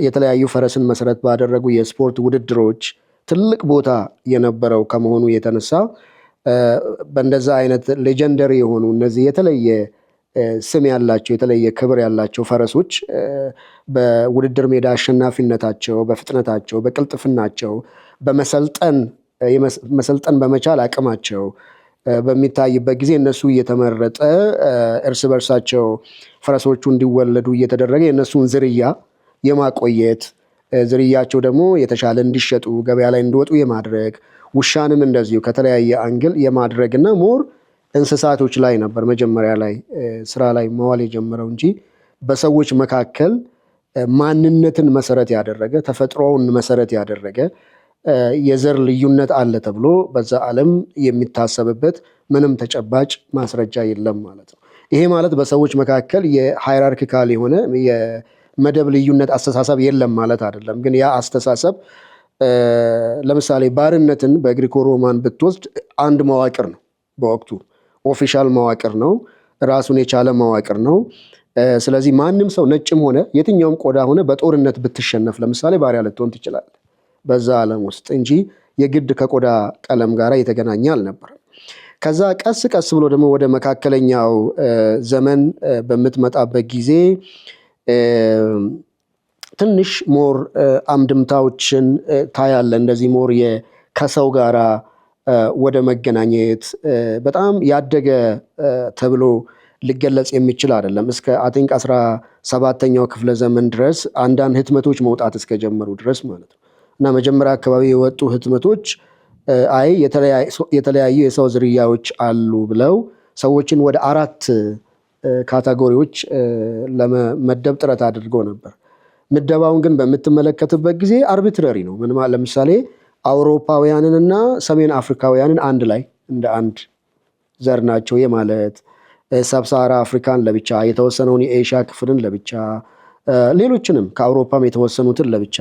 የተለያዩ ፈረስን መሰረት ባደረጉ የስፖርት ውድድሮች ትልቅ ቦታ የነበረው ከመሆኑ የተነሳ በእንደዛ አይነት ሌጀንደሪ የሆኑ እነዚህ የተለየ ስም ያላቸው የተለየ ክብር ያላቸው ፈረሶች በውድድር ሜዳ አሸናፊነታቸው፣ በፍጥነታቸው፣ በቅልጥፍናቸው፣ መሰልጠን በመቻል አቅማቸው በሚታይበት ጊዜ እነሱ እየተመረጠ እርስ በርሳቸው ፈረሶቹ እንዲወለዱ እየተደረገ የእነሱን ዝርያ የማቆየት ዝርያቸው ደግሞ የተሻለ እንዲሸጡ ገበያ ላይ እንዲወጡ የማድረግ ውሻንም እንደዚሁ ከተለያየ አንግል የማድረግና ሞር እንስሳቶች ላይ ነበር መጀመሪያ ላይ ስራ ላይ መዋል የጀመረው እንጂ በሰዎች መካከል ማንነትን መሰረት ያደረገ ተፈጥሮውን መሰረት ያደረገ የዘር ልዩነት አለ ተብሎ በዛ ዓለም የሚታሰብበት ምንም ተጨባጭ ማስረጃ የለም ማለት ነው። ይሄ ማለት በሰዎች መካከል የሃይራርኪካል የሆነ የመደብ ልዩነት አስተሳሰብ የለም ማለት አይደለም። ግን ያ አስተሳሰብ ለምሳሌ ባርነትን በግሪኮ ሮማን ብትወስድ አንድ መዋቅር ነው። በወቅቱ ኦፊሻል መዋቅር ነው፣ ራሱን የቻለ መዋቅር ነው። ስለዚህ ማንም ሰው ነጭም ሆነ የትኛውም ቆዳ ሆነ በጦርነት ብትሸነፍ ለምሳሌ ባሪያ ልትሆን ትችላለህ በዛ ዓለም ውስጥ እንጂ የግድ ከቆዳ ቀለም ጋር የተገናኘ አልነበረም። ከዛ ቀስ ቀስ ብሎ ደግሞ ወደ መካከለኛው ዘመን በምትመጣበት ጊዜ ትንሽ ሞር አምድምታዎችን ታያለ። እንደዚህ ሞር ከሰው ጋራ ወደ መገናኘት በጣም ያደገ ተብሎ ሊገለጽ የሚችል አይደለም። እስከ አቲንክ 17ኛው ክፍለ ዘመን ድረስ አንዳንድ ህትመቶች መውጣት እስከጀመሩ ድረስ ማለት ነው። እና መጀመሪያ አካባቢ የወጡ ህትመቶች አይ የተለያዩ የሰው ዝርያዎች አሉ ብለው ሰዎችን ወደ 4 ካታጎሪዎች ለመመደብ ጥረት አድርገው ነበር። ምደባውን ግን በምትመለከትበት ጊዜ አርቢትራሪ ነው። ለምሳሌ አውሮፓውያንንና ሰሜን አፍሪካውያንን አንድ ላይ እንደ አንድ ዘር ናቸው የማለት፣ ሰብሳራ አፍሪካን ለብቻ፣ የተወሰነውን የኤሽያ ክፍልን ለብቻ፣ ሌሎችንም ከአውሮፓም የተወሰኑትን ለብቻ፣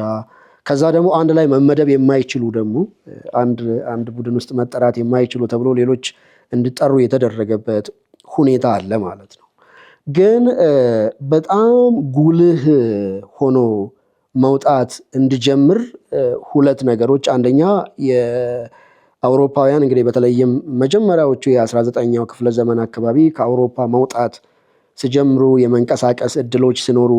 ከዛ ደግሞ አንድ ላይ መመደብ የማይችሉ ደግሞ አንድ ቡድን ውስጥ መጠራት የማይችሉ ተብሎ ሌሎች እንዲጠሩ የተደረገበት ሁኔታ አለ ማለት ነው። ግን በጣም ጉልህ ሆኖ መውጣት እንዲጀምር 2 ነገሮች፣ አንደኛ የአውሮፓውያን እንግዲህ በተለይም መጀመሪያዎቹ የ19ኛው ክፍለ ዘመን አካባቢ ከአውሮፓ መውጣት ሲጀምሩ የመንቀሳቀስ እድሎች ሲኖሩ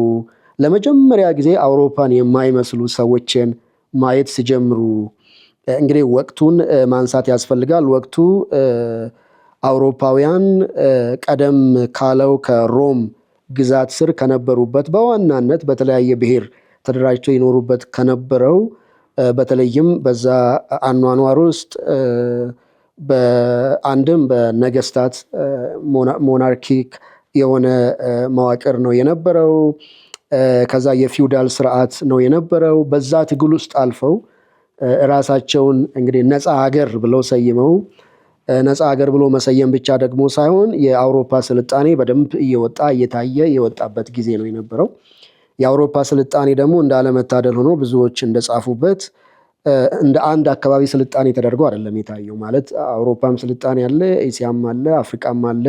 ለመጀመሪያ ጊዜ አውሮፓን የማይመስሉ ሰዎችን ማየት ሲጀምሩ እንግዲህ ወቅቱን ማንሳት ያስፈልጋል። ወቅቱ አውሮፓውያን ቀደም ካለው ከሮም ግዛት ስር ከነበሩበት በዋናነት በተለያየ ብሔር ተደራጅቶ ይኖሩበት ከነበረው በተለይም በዛ አኗኗር ውስጥ በአንድም በነገስታት ሞናርኪክ የሆነ መዋቅር ነው የነበረው። ከዛ የፊውዳል ስርዓት ነው የነበረው። በዛ ትግል ውስጥ አልፈው ራሳቸውን እንግዲህ ነፃ ሀገር ብለው ሰይመው፣ ነፃ ሀገር ብሎ መሰየም ብቻ ደግሞ ሳይሆን የአውሮፓ ስልጣኔ በደንብ እየወጣ እየታየ የወጣበት ጊዜ ነው የነበረው። የአውሮፓ ስልጣኔ ደግሞ እንዳለመታደል ሆኖ ብዙዎች እንደጻፉበት እንደ አንድ አካባቢ ስልጣኔ ተደርጎ አይደለም የታየው። ማለት አውሮፓም ስልጣኔ አለ፣ ኤሲያም አለ፣ አፍሪካም አለ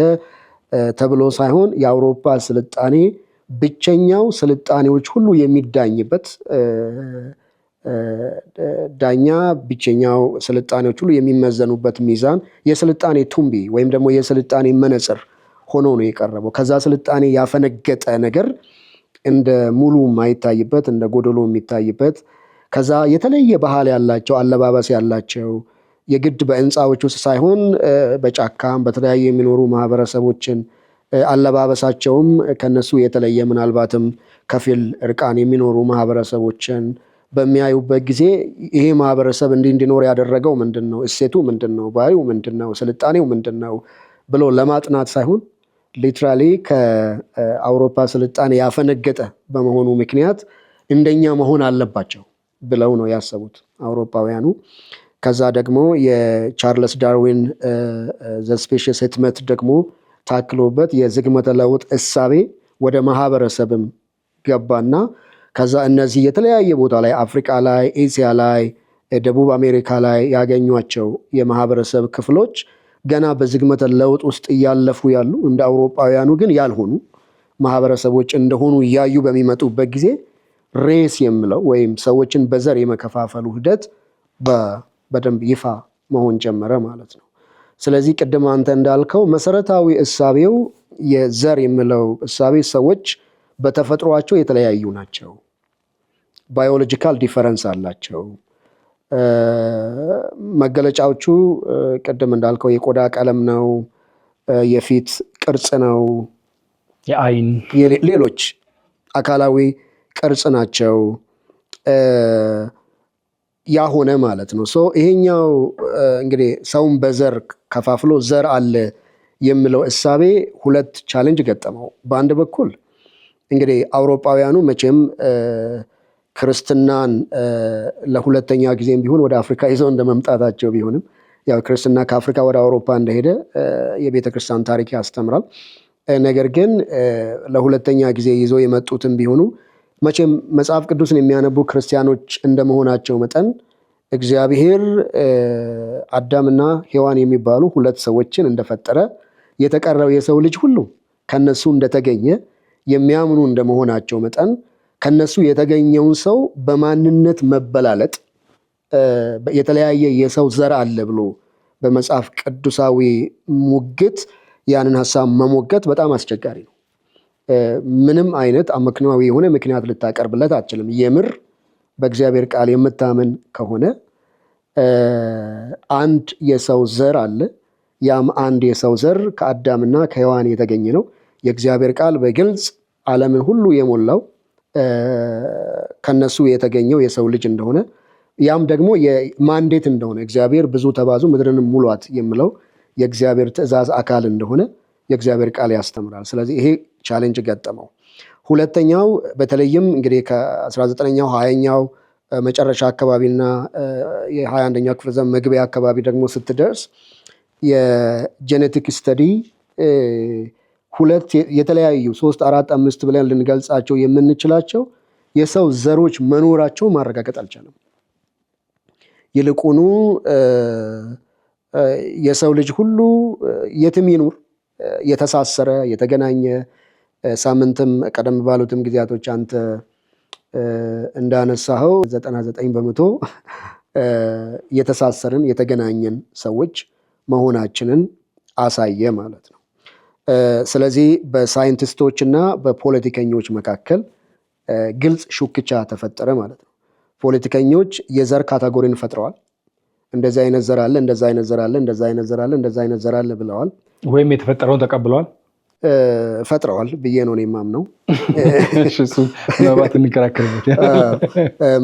ተብሎ ሳይሆን የአውሮፓ ስልጣኔ ብቸኛው ስልጣኔዎች ሁሉ የሚዳኝበት ዳኛ፣ ብቸኛው ስልጣኔዎች ሁሉ የሚመዘኑበት ሚዛን የስልጣኔ ቱምቢ ወይም ደግሞ የስልጣኔ መነጽር ሆኖ ነው የቀረበው። ከዛ ስልጣኔ ያፈነገጠ ነገር እንደ ሙሉ የማይታይበት እንደ ጎደሎ የሚታይበት ከዛ የተለየ ባህል ያላቸው አለባበስ ያላቸው የግድ በህንፃዎች ውስጥ ሳይሆን በጫካም በተለያየ የሚኖሩ ማህበረሰቦችን አለባበሳቸውም ከነሱ የተለየ ምናልባትም ከፊል እርቃን የሚኖሩ ማህበረሰቦችን በሚያዩበት ጊዜ ይሄ ማህበረሰብ እንዲኖር ያደረገው ምንድነው? እሴቱ ምንድነው? ባህሪው ምንድነው? ስልጣኔው ምንድነው ብሎ ለማጥናት ሳይሆን ሊትራሊ ከአውሮፓ ስልጣኔ ያፈነገጠ በመሆኑ ምክንያት እንደኛ መሆን አለባቸው ብለው ነው ያሰቡት አውሮፓውያኑ። ከዛ ደግሞ የቻርልስ ዳርዊን ዘ ስፔሺስ ህትመት ደግሞ ታክሎበት የዝግመተ ለውጥ እሳቤ ወደ ማህበረሰብም ገባና ከዛ እነዚህ የተለያየ ቦታ ላይ አፍሪካ ላይ፣ ኤሲያ ላይ፣ ደቡብ አሜሪካ ላይ ያገኟቸው የማህበረሰብ ክፍሎች ገና በዝግመተ ለውጥ ውስጥ እያለፉ ያሉ እንደ አውሮፓውያኑ ግን ያልሆኑ ማህበረሰቦች እንደሆኑ እያዩ በሚመጡበት ጊዜ ሬስ የምለው ወይም ሰዎችን በዘር የመከፋፈሉ ሂደት በደንብ ይፋ መሆን ጀመረ ማለት ነው። ስለዚህ ቅድም አንተ እንዳልከው መሰረታዊ እሳቤው የዘር የምለው እሳቤ ሰዎች በተፈጥሯቸው የተለያዩ ናቸው። ባዮሎጂካል ዲፈረንስ አላቸው። መገለጫዎቹ ቅድም እንዳልከው የቆዳ ቀለም ነው፣ የፊት ቅርጽ ነው፣ የአይን ሌሎች አካላዊ ቅርጽ ናቸው። ያ ሆነ ማለት ነው። ይሄኛው እንግዲህ ሰውን በዘር ከፋፍሎ ዘር አለ የሚለው እሳቤ ሁለት ቻሌንጅ ገጠመው። በአንድ በኩል እንግዲህ አውሮፓውያኑ መቼም ክርስትናን ለሁለተኛ ጊዜም ቢሆን ወደ አፍሪካ ይዘው እንደመምጣታቸው ቢሆንም ያው ክርስትና ከአፍሪካ ወደ አውሮፓ እንደሄደ የቤተ ክርስቲያን ታሪክ ያስተምራል። ነገር ግን ለሁለተኛ ጊዜ ይዘው የመጡትም ቢሆኑ መቼም መጽሐፍ ቅዱስን የሚያነቡ ክርስቲያኖች እንደመሆናቸው መጠን እግዚአብሔር አዳምና ሔዋን የሚባሉ ሁለት ሰዎችን እንደፈጠረ የተቀረው የሰው ልጅ ሁሉ ከነሱ እንደተገኘ የሚያምኑ እንደመሆናቸው መጠን ከነሱ የተገኘውን ሰው በማንነት መበላለጥ የተለያየ የሰው ዘር አለ ብሎ በመጽሐፍ ቅዱሳዊ ሙግት ያንን ሐሳብ መሞገት በጣም አስቸጋሪ ነው። ምንም አይነት አመክንዮአዊ የሆነ ምክንያት ልታቀርብለት አትችልም። የምር በእግዚአብሔር ቃል የምታምን ከሆነ አንድ የሰው ዘር አለ። ያም አንድ የሰው ዘር ከአዳምና ከሔዋን የተገኘ ነው። የእግዚአብሔር ቃል በግልጽ ዓለምን ሁሉ የሞላው ከነሱ የተገኘው የሰው ልጅ እንደሆነ ያም ደግሞ የማንዴት እንደሆነ እግዚአብሔር ብዙ ተባዙ ምድርንም ሙሏት የሚለው የእግዚአብሔር ትእዛዝ አካል እንደሆነ የእግዚአብሔር ቃል ያስተምራል። ስለዚህ ይሄ ቻሌንጅ ገጠመው። ሁለተኛው በተለይም እንግዲህ ከ19ኛው 20ኛው መጨረሻ አካባቢና የ21ኛው ክፍለ ዘመን መግቢያ አካባቢ ደግሞ ስትደርስ የጄኔቲክ ስተዲ ሁለት የተለያዩ 3፣ 4፣ 5 ብለን ልንገልጻቸው የምንችላቸው የሰው ዘሮች መኖራቸው ማረጋገጥ አልቻለም። ይልቁኑ የሰው ልጅ ሁሉ የትም ይኑር የተሳሰረ የተገናኘ ሳምንትም ቀደም ባሉትም ጊዜያቶች አንተ እንዳነሳኸው 99% የተሳሰርን የተገናኘን ሰዎች መሆናችንን አሳየ ማለት ነው። ስለዚህ በሳይንቲስቶችና በፖለቲከኞች መካከል ግልጽ ሹክቻ ተፈጠረ ማለት ነው። ፖለቲከኞች የዘር ካቴጎሪን ፈጥረዋል። እንደዚህ አይነት ዘር አለ፣ እንደዛ አይነት ዘር አለ፣ እንደዛ አይነት ዘር አለ፣ እንደዛ አይነት ዘር አለ ብለዋል። ወይም የተፈጠረውን ተቀብለዋል ፈጥረዋል ብዬ ነው የማምነው።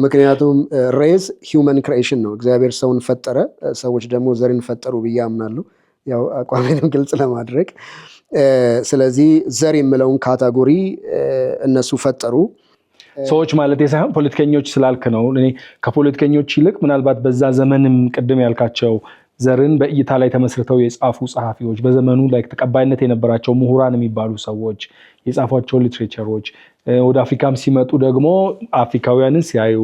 ምክንያቱም ሬዝ ሂውመን ክሬሽን ነው። እግዚአብሔር ሰውን ፈጠረ፣ ሰዎች ደግሞ ዘርን ፈጠሩ ብዬ አምናለሁ። ያው አቋሜንም ግልጽ ለማድረግ ስለዚህ ዘር የሚለውን ካቴጎሪ እነሱ ፈጠሩ። ሰዎች ማለት ሳይሆን ፖለቲከኞች ስላልክ ነው። እኔ ከፖለቲከኞች ይልቅ ምናልባት በዛ ዘመንም ቅድም ያልካቸው ዘርን በእይታ ላይ ተመስርተው የጻፉ ጸሐፊዎች፣ በዘመኑ ላይ ተቀባይነት የነበራቸው ምሁራን የሚባሉ ሰዎች የጻፏቸው ሊትሬቸሮች ወደ አፍሪካም ሲመጡ ደግሞ አፍሪካውያንን ሲያዩ፣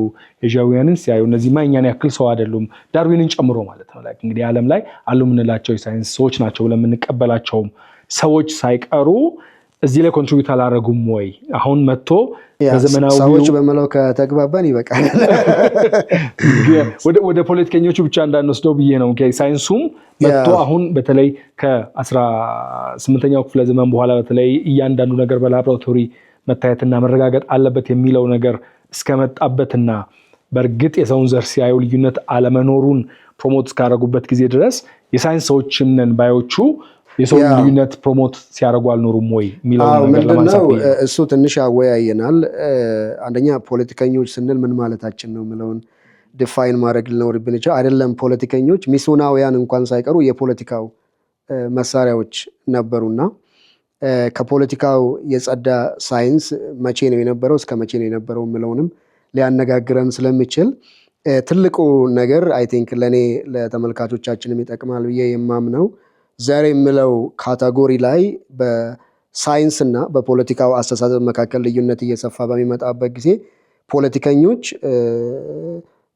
ኤዥያውያንን ሲያዩ እነዚህማ እኛን ያክል ሰው አይደሉም ዳርዊንን ጨምሮ ማለት ነው። እንግዲህ ዓለም ላይ አሉ የምንላቸው የሳይንስ ሰዎች ናቸው ብለን የምንቀበላቸውም ሰዎች ሳይቀሩ እዚህ ላይ ኮንትሪቢዩት አላደረጉም ወይ? አሁን መጥቶ በዘመናዊ ሰዎች በመለው ከተግባባን ይበቃል። ወደ ፖለቲከኞቹ ብቻ እንዳንወስደው ብዬ ነው። ሳይንሱም መጥቶ አሁን በተለይ ከ18ኛው ክፍለ ዘመን በኋላ በተለይ እያንዳንዱ ነገር በላቦራቶሪ መታየትና መረጋገጥ አለበት የሚለው ነገር እስከመጣበትና በእርግጥ የሰውን ዘር ሲያዩ ልዩነት አለመኖሩን ፕሮሞት እስካደረጉበት ጊዜ ድረስ የሳይንስ ሰዎችም ነን ባዮቹ የሰውን ልዩነት ፕሮሞት ሲያደርጉ አልኖሩም ወይ የሚለው ነገር ለማንሳት ነው። እሱ ትንሽ አወያየናል። አንደኛ ፖለቲከኞች ስንል ምን ማለታችን ነው የሚለውን ዲፋይን ማድረግ ሊኖርብን ይችላል። አይደለም ፖለቲከኞች፣ ሚስዮናውያን እንኳን ሳይቀሩ የፖለቲካው መሳሪያዎች ነበሩና ከፖለቲካው የጸዳ ሳይንስ መቼ ነው የነበረው እስከ መቼ ነው የነበረው የሚለውንም ሊያነጋግረን ስለሚችል ትልቁ ነገር አይ ቲንክ ለእኔ ለተመልካቾቻችንም ይጠቅማል ብዬ የማምነው ዘር የሚለው ካቴጎሪ ላይ በሳይንስና በፖለቲካው አስተሳሰብ መካከል ልዩነት እየሰፋ በሚመጣበት ጊዜ ፖለቲከኞች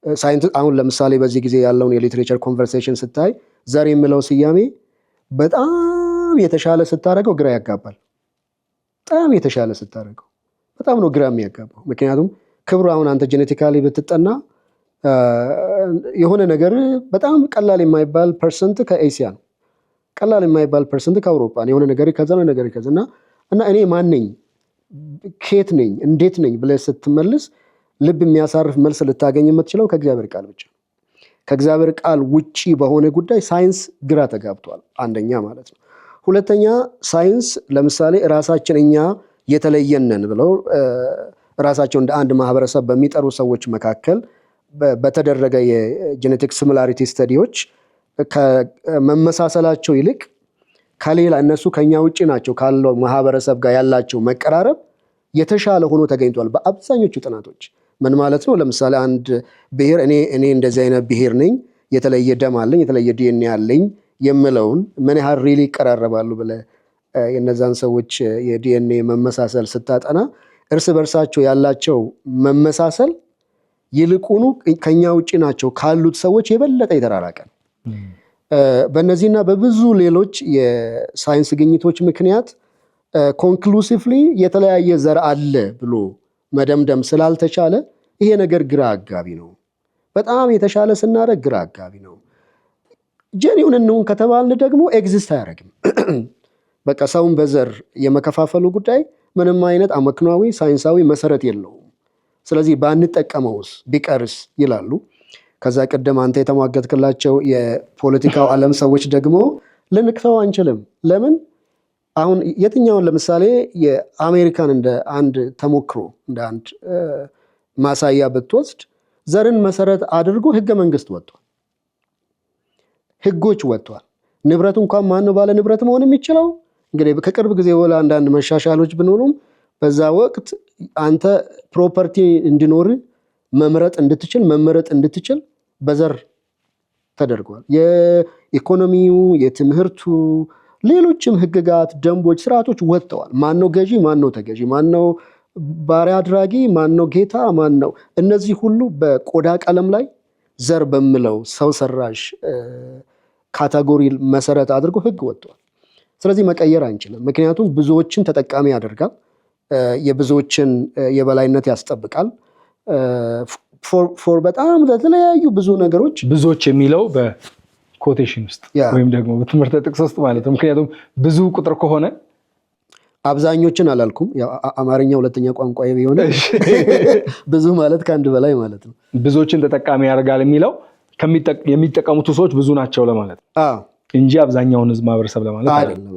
ሳይንስ አሁን ለምሳሌ በዚህ ጊዜ ያለውን የሊትሬቸር ኮንቨርሴሽን ስታይ ዘር የሚለው ስያሜ በጣም የተሻለ ስታደርገው ግራ ያጋባል። በጣም የተሻለ ስታደርገው በጣም ነው ግራ የሚያጋባው። ምክንያቱም ክብሩ አሁን አንተ ጄኔቲካሊ ብትጠና የሆነ ነገር በጣም ቀላል የማይባል ፐርሰንት ከኤሲያ ነው፣ ቀላል የማይባል ፐርሰንት ከአውሮፓ ነው። የሆነ ነገር ከዛ ነው ነገር ከዛ እና እኔ ማን ነኝ፣ ከየት ነኝ፣ እንዴት ነኝ ብለህ ስትመልስ ልብ የሚያሳርፍ መልስ ልታገኝ የምትችለው ከእግዚአብሔር ቃል ብቻ። ከእግዚአብሔር ቃል ውጪ በሆነ ጉዳይ ሳይንስ ግራ ተጋብቷል፣ አንደኛ ማለት ነው። ሁለተኛ ሳይንስ ለምሳሌ ራሳችን እኛ የተለየነን ብለው ራሳቸው እንደ አንድ ማህበረሰብ በሚጠሩ ሰዎች መካከል በተደረገ የጄኔቲክ ሲሚላሪቲ ስተዲዎች ከመመሳሰላቸው ይልቅ ከሌላ እነሱ ከኛ ውጪ ናቸው ካለው ማህበረሰብ ጋር ያላቸው መቀራረብ የተሻለ ሆኖ ተገኝቷል በአብዛኞቹ ጥናቶች። ምን ማለት ነው? ለምሳሌ አንድ ብሔር እኔ እንደዚህ አይነት ብሔር ነኝ፣ የተለየ ደም አለኝ፣ የተለየ ዲኤንኤ አለኝ የምለውን ምን ያህል ሪሊ ይቀራረባሉ ብለህ የነዛን ሰዎች የዲኤንኤ መመሳሰል ስታጠና እርስ በርሳቸው ያላቸው መመሳሰል ይልቁኑ ከኛ ውጪ ናቸው ካሉት ሰዎች የበለጠ የተራራቀ ነው። በእነዚህና በብዙ ሌሎች የሳይንስ ግኝቶች ምክንያት ኮንክሉሲቭሊ የተለያየ ዘር አለ ብሎ መደምደም ስላልተቻለ ይሄ ነገር ግራ አጋቢ ነው። በጣም የተሻለ ስናደርግ ግራ አጋቢ ነው። ጄኒውን እንሁን ከተባልን ደግሞ ኤግዚስት አያደርግም። በቃ ሰውን በዘር የመከፋፈሉ ጉዳይ ምንም አይነት አመክኗዊ ሳይንሳዊ መሰረት የለውም። ስለዚህ ባንጠቀመውስ ቢቀርስ ይላሉ። ከዛ ቀደም አንተ የተሟገትክላቸው የፖለቲካው ዓለም ሰዎች ደግሞ ልንክተው አንችልም። ለምን? አሁን የትኛውን ለምሳሌ የአሜሪካን እንደ አንድ ተሞክሮ እንደ አንድ ማሳያ ብትወስድ ዘርን መሰረት አድርጎ ህገ መንግስት ወጥቷል፣ ህጎች ወጥቷል። ንብረት እንኳን ማን ነው ባለ ንብረት መሆን የሚችለው? እንግዲህ ከቅርብ ጊዜ በኋላ አንዳንድ መሻሻሎች ቢኖሩም በዛ ወቅት አንተ ፕሮፐርቲ እንዲኖር መምረጥ እንድትችል በዘር ተደርጓል። የኢኮኖሚው፣ የትምህርቱ፣ ሌሎችም ህግጋት፣ ደንቦች፣ ስርዓቶች ወጥተዋል። ማነው ገዢ፣ ማነው ተገዢ፣ ማነው ባሪያ አድራጊ፣ ማነው ጌታ፣ ማነው? እነዚህ ሁሉ በቆዳ ቀለም ላይ ዘር በሚለው ሰው ሰራሽ ካቴጎሪ መሰረት አድርጎ ህግ ወጥተዋል። ስለዚህ መቀየር አንችልም። ምክንያቱም ብዙዎችን ተጠቃሚ ያደርጋል፣ የብዙዎችን የበላይነት ያስጠብቃል። ፎር በጣም ለተለያዩ ብዙ ነገሮች ብዙዎች የሚለው በኮቴሽን ውስጥ ወይም ደግሞ በትምህርት ጥቅስ ውስጥ ማለት ነው። ምክንያቱም ብዙ ቁጥር ከሆነ አብዛኞችን አላልኩም፣ አማርኛ ሁለተኛ ቋንቋ ቢሆን ብዙ ማለት ከአንድ በላይ ማለት ነው። ብዙዎችን ተጠቃሚ ያደርጋል የሚለው የሚጠቀሙት ሰዎች ብዙ ናቸው ለማለት እንጂ አብዛኛውን ህዝብ ማህበረሰብ ለማለት አይደለም።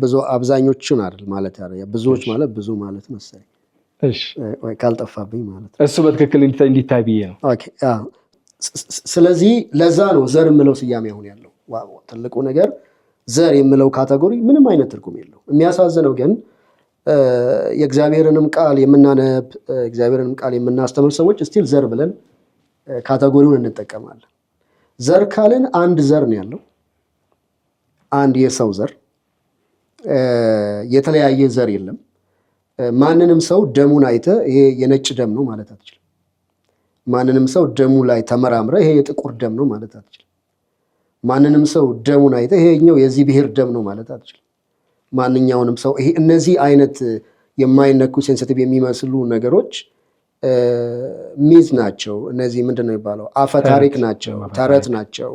ብዙ አብዛኞቹን አይደል ማለት ያለው ብዙዎች ማለት ብዙ ማለት መሰለኝ። ወይ ካልጠፋብኝ ማለት ነው። እሱ በትክክል እንዲታይ ብዬ ነው። ኦኬ። ስለዚህ ለዛ ነው ዘር የምለው ስያሜ አሁን ያለው ትልቁ ነገር። ዘር የምለው ካቴጎሪ ምንም አይነት ትርጉም የለው። የሚያሳዝነው ግን የእግዚአብሔርንም ቃል የምናነብ እግዚአብሔርንም ቃል የምናስተምር ሰዎች ስቲል ዘር ብለን ካቴጎሪውን እንጠቀማለን። ዘር ካልን አንድ ዘር ነው ያለው፣ አንድ የሰው ዘር፣ የተለያየ ዘር የለም። ማንንም ሰው ደሙን አይተ ይሄ የነጭ ደም ነው ማለት አትችልም። ማንንም ሰው ደሙ ላይ ተመራምረ ይሄ የጥቁር ደም ነው ማለት አትችልም። ማንንም ሰው ደሙን አይተ ይሄኛው የዚህ ብሔር ደም ነው ማለት አትችልም። ማንኛውንም ሰው ይሄ እነዚህ አይነት የማይነኩ ሴንሲቲቭ የሚመስሉ ነገሮች ሚዝ ናቸው። እነዚህ ምንድን ነው የሚባለው? አፈ ታሪክ ናቸው፣ ተረት ናቸው፣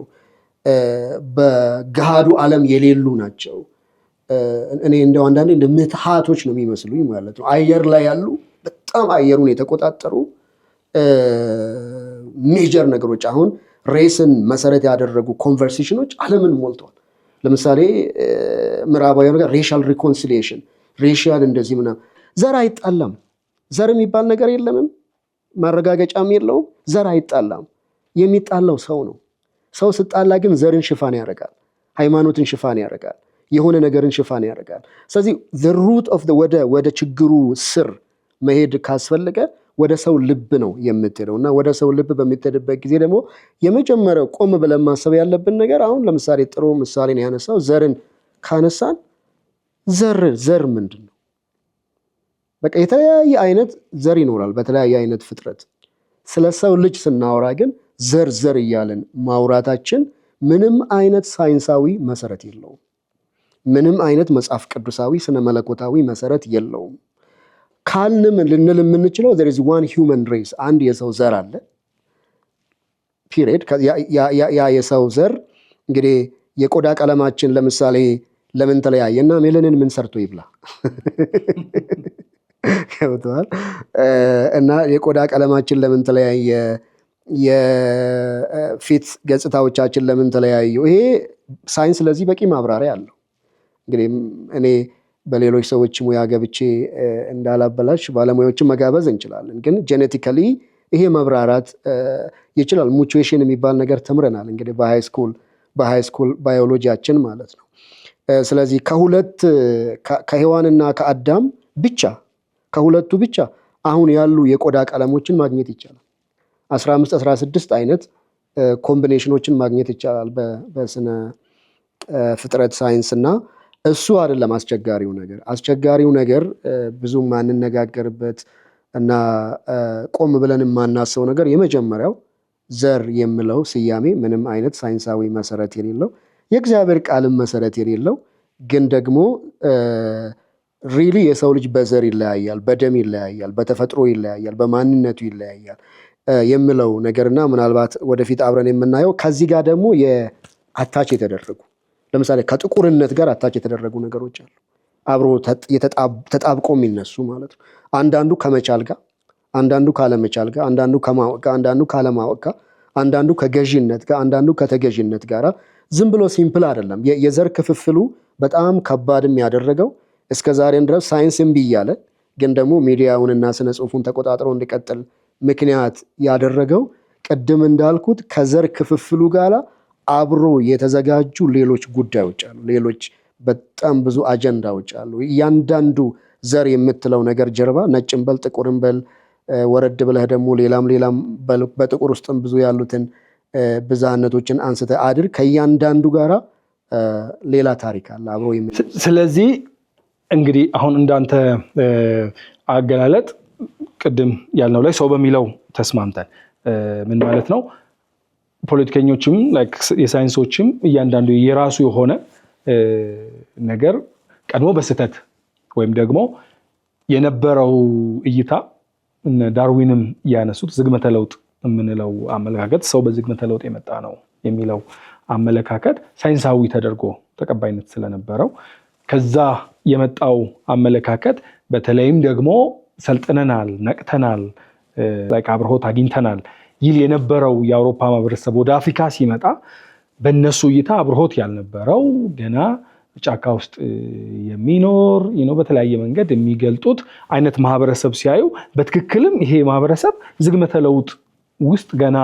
በገሃዱ ዓለም የሌሉ ናቸው። እኔ እንደው አንዳንዴ እንደ ምትሃቶች ነው የሚመስሉኝ ማለት ነው። አየር ላይ ያሉ በጣም አየሩን የተቆጣጠሩ ሜጀር ነገሮች አሁን ሬስን መሰረት ያደረጉ ኮንቨርሴሽኖች ዓለምን ሞልተዋል። ለምሳሌ ምዕራባዊ ነገር ሬሻል ሪኮንሲሊየሽን፣ ሬሻል እንደዚህ ምናምን። ዘር አይጣላም። ዘር የሚባል ነገር የለምም፣ ማረጋገጫም የለውም። ዘር አይጣላም። የሚጣላው ሰው ነው። ሰው ስጣላ ግን ዘርን ሽፋን ያደርጋል፣ ሃይማኖትን ሽፋን ያደርጋል፣ የሆነ ነገርን ሽፋን ያደርጋል። ስለዚህ ሩት ኦፍ ወደ ችግሩ ስር መሄድ ካስፈለገ ወደ ሰው ልብ ነው የምትሄደው እና ወደ ሰው ልብ በምትሄድበት ጊዜ ደግሞ የመጀመሪያው ቆም ብለን ማሰብ ያለብን ነገር አሁን ለምሳሌ ጥሩ ምሳሌን ያነሳው ዘርን ካነሳን ዘር ምንድን ነው? በቃ የተለያየ አይነት ዘር ይኖራል በተለያየ አይነት ፍጥረት። ስለ ሰው ልጅ ስናወራ ግን ዘር እያለን ማውራታችን ምንም አይነት ሳይንሳዊ መሰረት የለውም። ምንም አይነት መጽሐፍ ቅዱሳዊ ስነ መለኮታዊ መሰረት የለውም። ካልንም ልንል የምንችለው there is one human race፣ አንድ የሰው ዘር አለ ፒሪየድ። ያ የሰው ዘር እንግዲህ የቆዳ ቀለማችን ለምሳሌ ለምን ተለያየና ሜለንን ምን ሰርቶ ይብላ ገብተዋል። እና የቆዳ ቀለማችን ለምን ተለያየ፣ የፊት ገጽታዎቻችን ለምን ተለያዩ፣ ይሄ ሳይንስ ለዚህ በቂ ማብራሪያ አለው። እንግዲህ እኔ በሌሎች ሰዎች ሙያ ገብቼ እንዳላበላሽ ባለሙያዎችን መጋበዝ እንችላለን። ግን ጄኔቲካሊ ይሄ መብራራት ይችላል። ሙቹዌሽን የሚባል ነገር ተምረናል እንግዲህ በሃይስኩል ባዮሎጂያችን ማለት ነው። ስለዚህ ከሔዋንና ከአዳም ብቻ ከሁለቱ ብቻ አሁን ያሉ የቆዳ ቀለሞችን ማግኘት ይቻላል። 15-16 አይነት ኮምቢኔሽኖችን ማግኘት ይቻላል በስነ ፍጥረት ሳይንስ እና እሱ አይደለም አስቸጋሪው ነገር። አስቸጋሪው ነገር ብዙ ማንነጋገርበት እና ቆም ብለን የማናስበው ነገር የመጀመሪያው ዘር የሚለው ስያሜ ምንም አይነት ሳይንሳዊ መሰረት የሌለው የእግዚአብሔር ቃልም መሰረት የሌለው ግን ደግሞ ሪሊ የሰው ልጅ በዘር ይለያያል፣ በደም ይለያያል፣ በተፈጥሮ ይለያያል፣ በማንነቱ ይለያያል የሚለው ነገርና ምናልባት ወደፊት አብረን የምናየው ከዚህ ጋር ደግሞ የአታች የተደረጉ ለምሳሌ ከጥቁርነት ጋር አታች የተደረጉ ነገሮች አሉ። አብሮ ተጣብቆ የሚነሱ ማለት ነው። አንዳንዱ ከመቻል ጋር፣ አንዳንዱ ካለመቻል ጋር፣ አንዳንዱ ከማወቅ ጋር፣ አንዳንዱ ካለማወቅ ጋር፣ አንዳንዱ ከገዥነት ጋር፣ አንዳንዱ ከተገዥነት ጋር። ዝም ብሎ ሲምፕል አይደለም። የዘር ክፍፍሉ በጣም ከባድም ያደረገው እስከ ዛሬም ድረስ ሳይንስ እምቢ እያለ ግን ደግሞ ሚዲያውንና ስነ ጽሁፉን ተቆጣጥሮ እንዲቀጥል ምክንያት ያደረገው ቅድም እንዳልኩት ከዘር ክፍፍሉ ጋር አብሮ የተዘጋጁ ሌሎች ጉዳዮች አሉ። ሌሎች በጣም ብዙ አጀንዳዎች አሉ። እያንዳንዱ ዘር የምትለው ነገር ጀርባ ነጭም በል ጥቁርም በል ወረድ ብለህ ደግሞ ሌላም በጥቁር ውስጥም ብዙ ያሉትን ብዝሃነቶችን አንስተ አድር ከእያንዳንዱ ጋራ ሌላ ታሪክ አለ አብሮ። ስለዚህ እንግዲህ አሁን እንዳንተ አገላለጥ ቅድም ያልነው ላይ ሰው በሚለው ተስማምተን ምን ማለት ነው? ፖለቲከኞችም የሳይንሶችም እያንዳንዱ የራሱ የሆነ ነገር ቀድሞ በስህተት ወይም ደግሞ የነበረው እይታ እነ ዳርዊንም ያነሱት ዝግመተ ለውጥ የምንለው አመለካከት ሰው በዝግመተ ለውጥ የመጣ ነው የሚለው አመለካከት ሳይንሳዊ ተደርጎ ተቀባይነት ስለነበረው ከዛ የመጣው አመለካከት በተለይም ደግሞ ሰልጥነናል፣ ነቅተናል፣ አብርሆት አግኝተናል ይል የነበረው የአውሮፓ ማህበረሰብ ወደ አፍሪካ ሲመጣ በእነሱ እይታ አብርሆት ያልነበረው ገና ጫካ ውስጥ የሚኖር በተለያየ መንገድ የሚገልጡት አይነት ማህበረሰብ ሲያዩ በትክክልም ይሄ ማህበረሰብ ዝግመተ ለውጥ ውስጥ ገና